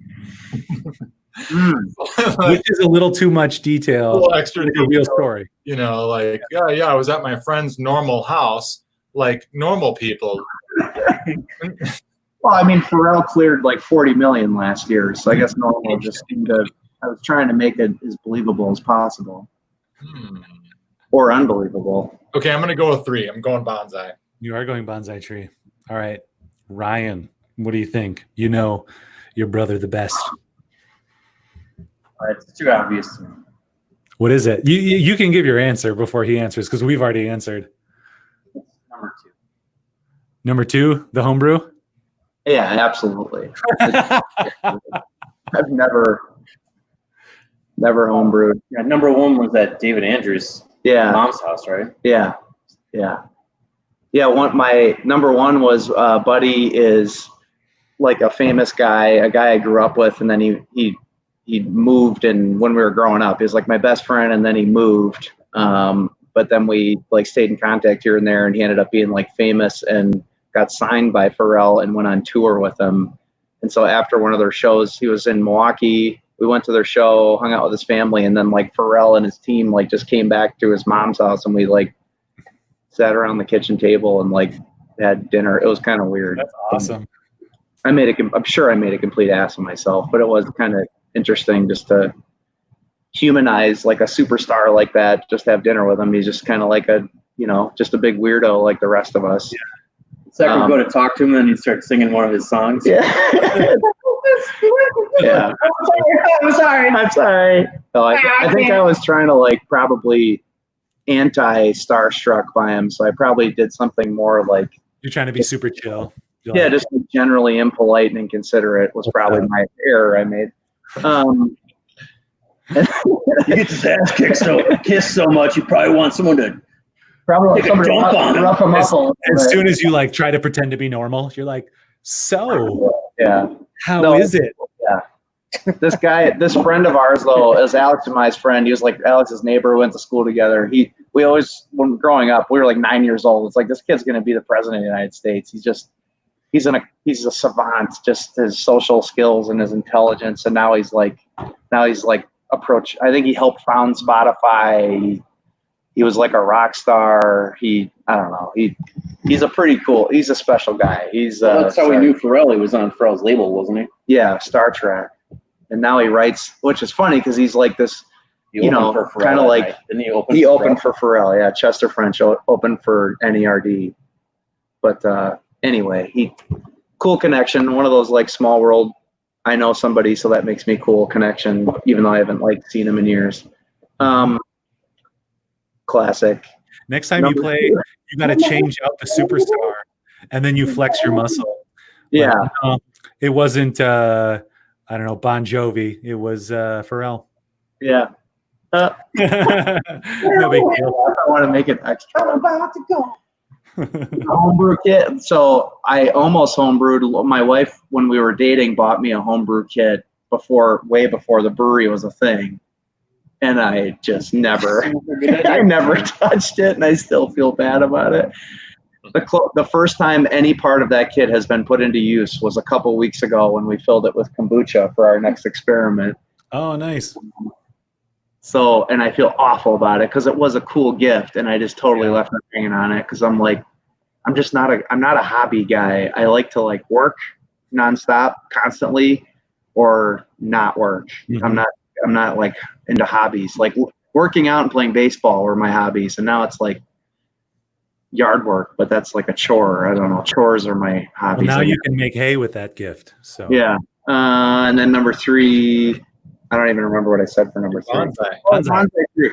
Which is a little too much detail. A little extra detail, real story. You know, like, yeah, I was at my friend's normal house, like normal people. Well, I mean, Pharrell cleared like 40 million last year, so I guess normal just seemed to. I was trying to make it as believable as possible, or unbelievable. Okay, I'm gonna go with 3. I'm going bonsai. You are going bonsai tree. All right, Ryan, what do you think? You know your brother the best. It's too obvious to me. What is it? You can give your answer before he answers because we've already answered. Number 2. Number 2, the homebrew. Yeah, absolutely. I've never homebrewed. Yeah, number 1 was at David Andrews' mom's house, right? Yeah. My number 1 was Buddy is like a famous guy, a guy I grew up with, and then he moved, and when we were growing up, he was like my best friend, and then he moved. But then we like stayed in contact here and there, and he ended up being like famous and got signed by Pharrell and went on tour with him. And so after one of their shows, he was in Milwaukee. We went to their show, hung out with his family, and then like Pharrell and his team like just came back to his mom's house, and we like sat around the kitchen table and like had dinner. It was kind of weird. That's awesome. I'm sure I made a complete ass of myself, but it was kind of interesting just to humanize like a superstar like that, just have dinner with him. He's just kind of like just a big weirdo like the rest of us. Yeah. Zach would go to talk to him and he'd start singing one of his songs. Yeah. Yeah. I'm sorry. So I think I was trying to like probably anti-starstruck by him, so I probably did something more like You're trying to be super chill. Yeah, just generally impolite and inconsiderate was probably my error I made. He gets his ass kissed so much, you probably want someone to probably take a dump on him. rough him up. As soon as you like try to pretend to be normal, you're like, so yeah, how is it? Yeah. This friend of ours though, is Alex and my friend. He was like Alex's neighbor. We went to school together. We always, when growing up, we were like 9 years old. It's like, this kid's going to be the president of the United States. He's a savant, just his social skills and his intelligence. And now he's like I think he helped found Spotify. He was like a rock star. I don't know. He's a special guy. That's how we knew Pharrell. He was on Pharrell's label, wasn't he? Yeah, Star Trek. And now he writes, which is funny because he's like this, kind of like, he opened for Pharrell. Yeah, Chester French opened for NERD. But anyway, cool connection. One of those like small world, I know somebody, so that makes me cool connection, even though I haven't like seen him in years. Classic. Next time you play, you got to change out the superstar, and then you flex your muscle. Yeah. But, it wasn't, I don't know, Bon Jovi. It was Pharrell. Yeah. No big deal. I want to make it extra. I'm about to go. Homebrew kit. So I almost homebrewed. My wife, when we were dating, bought me a homebrew kit way before the brewery was a thing. And I just never touched it, and I still feel bad about it. The first time any part of that kit has been put into use was a couple weeks ago when we filled it with kombucha for our next experiment. Oh, nice. So, and I feel awful about it because it was a cool gift, and I just totally left it hanging on it because I'm like, I'm not a hobby guy. I like to like work nonstop, constantly, or not work. Mm-hmm. I'm not like into hobbies. Like working out and playing baseball were my hobbies, and now it's like yard work, but that's like a chore. I don't know. Chores are my hobbies. Well, now you can make hay with that gift. So yeah. And then number 3, I don't even remember what I said for number 3. Bonsai tree.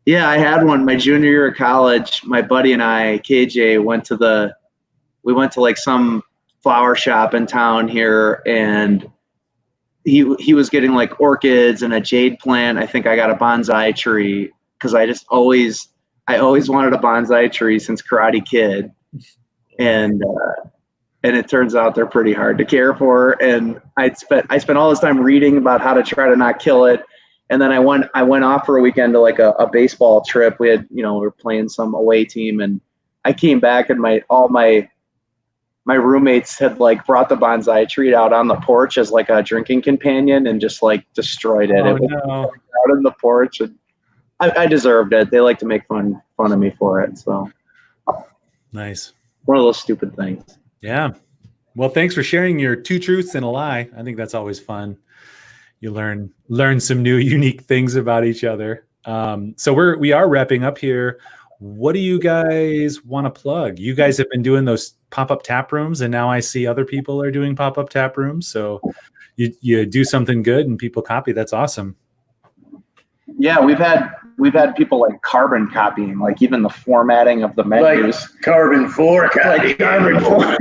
Yeah, I had one my junior year of college. My buddy and I, KJ, went to like some flower shop in town here, and he was getting like orchids and a jade plant. I think I got a bonsai tree because I always wanted a bonsai tree since Karate Kid, and it turns out they're pretty hard to care for. And I spent all this time reading about how to try to not kill it. And then I went off for a weekend to like a baseball trip. We were playing some away team, and I came back and all my roommates had like brought the bonsai tree out on the porch as like a drinking companion and just like destroyed it. Oh, it was no. out on the porch, and I deserved it. They like to make fun of me for it. So nice. One of those stupid things. Yeah. Well, thanks for sharing your 2 truths and a lie. I think that's always fun. You learn some new unique things about each other. So we are wrapping up here. What do you guys want to plug? You guys have been doing those pop-up tap rooms, and now I see other people are doing pop-up tap rooms. So you do something good and people copy. That's awesome. Yeah, we've had people like carbon copying, like even the formatting of the menus. Like Karben4 copy. Like Karben4.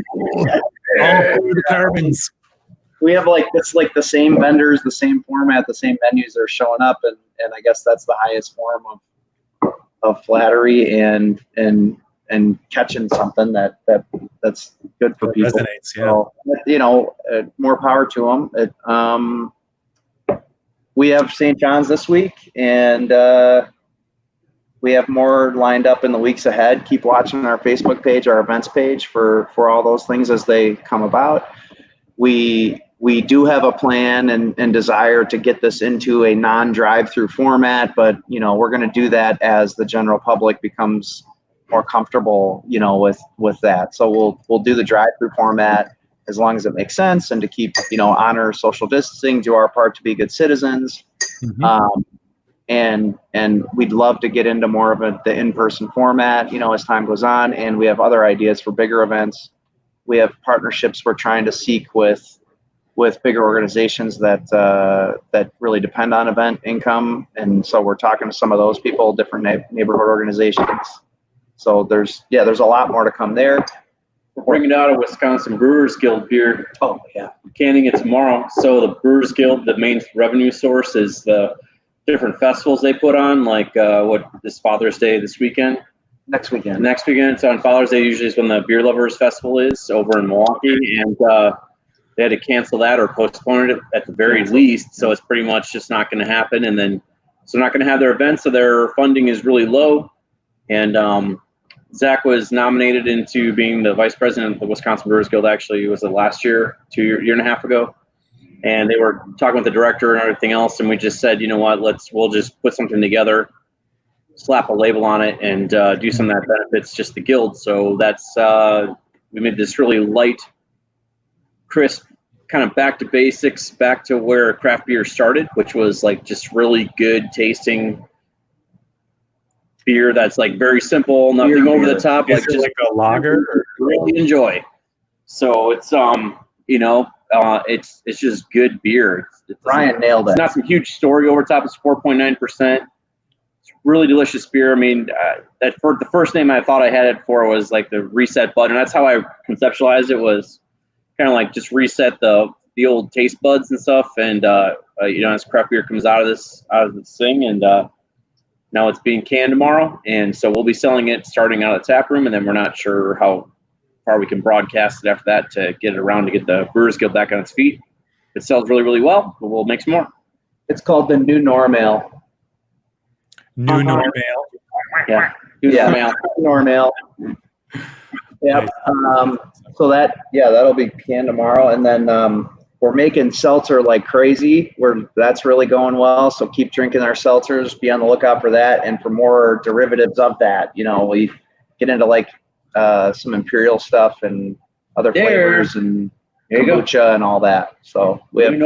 All for the carbons. We have it's like the same vendors, the same format, the same menus are showing up, and I guess that's the highest form of flattery and catching something that's good for people. Resonates, yeah. So, more power to them. We have St. John's this week, and we have more lined up in the weeks ahead. Keep watching our Facebook page, our events page for all those things as they come about. We do have a plan and desire to get this into a non-drive-through format, but we're going to do that as the general public becomes more comfortable, with that. So we'll do the drive-through format as long as it makes sense, and to keep honor social distancing, do our part to be good citizens. Mm-hmm. And we'd love to get into more of the in-person format, as time goes on. And we have other ideas for bigger events. We have partnerships we're trying to seek with bigger organizations that really depend on event income. And so we're talking to some of those people, different neighborhood organizations. So there's a lot more to come there. We're bringing out a Wisconsin Brewers Guild beer. Oh, yeah. Canning it tomorrow. So the Brewers Guild, the main revenue source is the different festivals they put on, like what is Father's Day this weekend? Next weekend. Next weekend. So on Father's Day usually is when the Beer Lovers Festival is over in Milwaukee, and they had to cancel that or postpone it at the very least. So it's pretty much just not going to happen. And then so not going to have their events, so their funding is really low. And Zach was nominated into being the vice president of the Wisconsin Brewers Guild. Actually, was it last year, year and a half ago? And they were talking with the director and everything else, and we just said, you know what, we'll just put something together, slap a label on it, and do something that benefits just the guild. So that's we made this really light, crisp, kind of back to basics, back to where craft beer started, which was like just really good tasting beer that's like very simple, nothing over the top, Is like it just like a lager? really enjoy. So it's it's just good beer. Brian nailed it. It's not some huge story over top. It's 4.9%. It's really delicious beer. I mean, the first name I thought I had it for was like the reset button. That's how I conceptualized it, was kind of like just reset the old taste buds and stuff. And as craft beer comes out of this thing, and now it's being canned tomorrow, and so we'll be selling it starting out at tap room, and then we're not sure how far we can broadcast it after that to get it around to get the Brewers Guild back on its feet. It sells really, really well, but we'll make some more. It's called the New Normal. New normal. Yeah. Normal. Yep. So that'll be canned tomorrow, and then we're making seltzer like crazy. That's really going well. So keep drinking our seltzers. Be on the lookout for that, and for more derivatives of that. We get into like some imperial stuff and other flavors and kombucha and all that. So we have a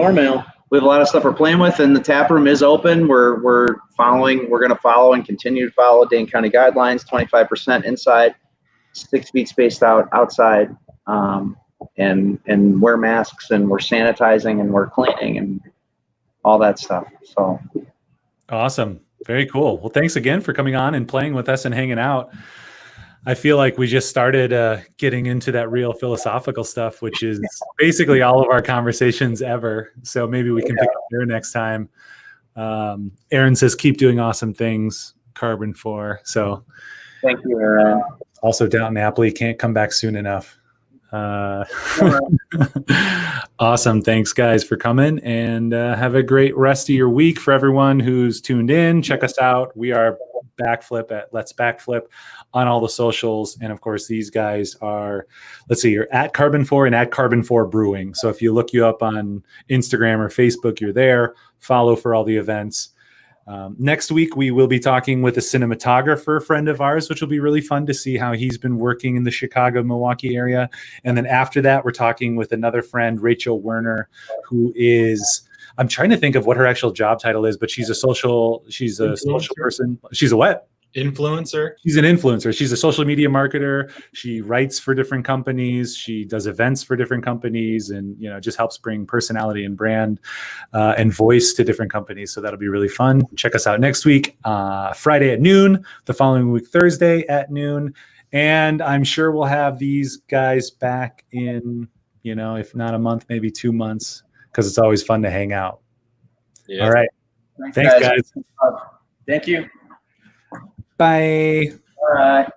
lot of stuff we're playing with, and the tap room is open. We're going to follow and continue to follow Dane County guidelines. 25% inside, 6 feet spaced out outside, and wear masks, and we're sanitizing, and we're cleaning, and all that stuff. So Awesome. Very cool. Well, thanks again for coming on and playing with us and hanging out. I feel like we just started getting into that real philosophical stuff, which is basically all of our conversations ever. So maybe we can pick up there next time. Aaron says, keep doing awesome things, Karben4. So thank you, Aaron. Also, Downton Apley can't come back soon enough. Awesome. Thanks, guys, for coming, and have a great rest of your week. For everyone who's tuned in, check us out. We are Backflip at Let's Backflip on all the socials. And of course, these guys are, you're at Karben4 and at Karben4 Brewing. So if you look you up on Instagram or Facebook, you're there. Follow for all the events. Next week, we will be talking with a cinematographer friend of ours, which will be really fun to see how he's been working in the Chicago, Milwaukee area. And then after that, we're talking with another friend, Rachel Werner, who is, I'm trying to think of what her actual job title is, but she's a social person. She's a what? Influencer. She's an influencer. She's a social media marketer. She writes for different companies. She does events for different companies, and just helps bring personality and brand and voice to different companies. So that'll be really fun. Check us out next week, Friday at noon. The following week, Thursday at noon. And I'm sure we'll have these guys back in, if not a month, maybe 2 months, because it's always fun to hang out. Yeah. All right. Thanks, guys. Thank you. Bye. All right.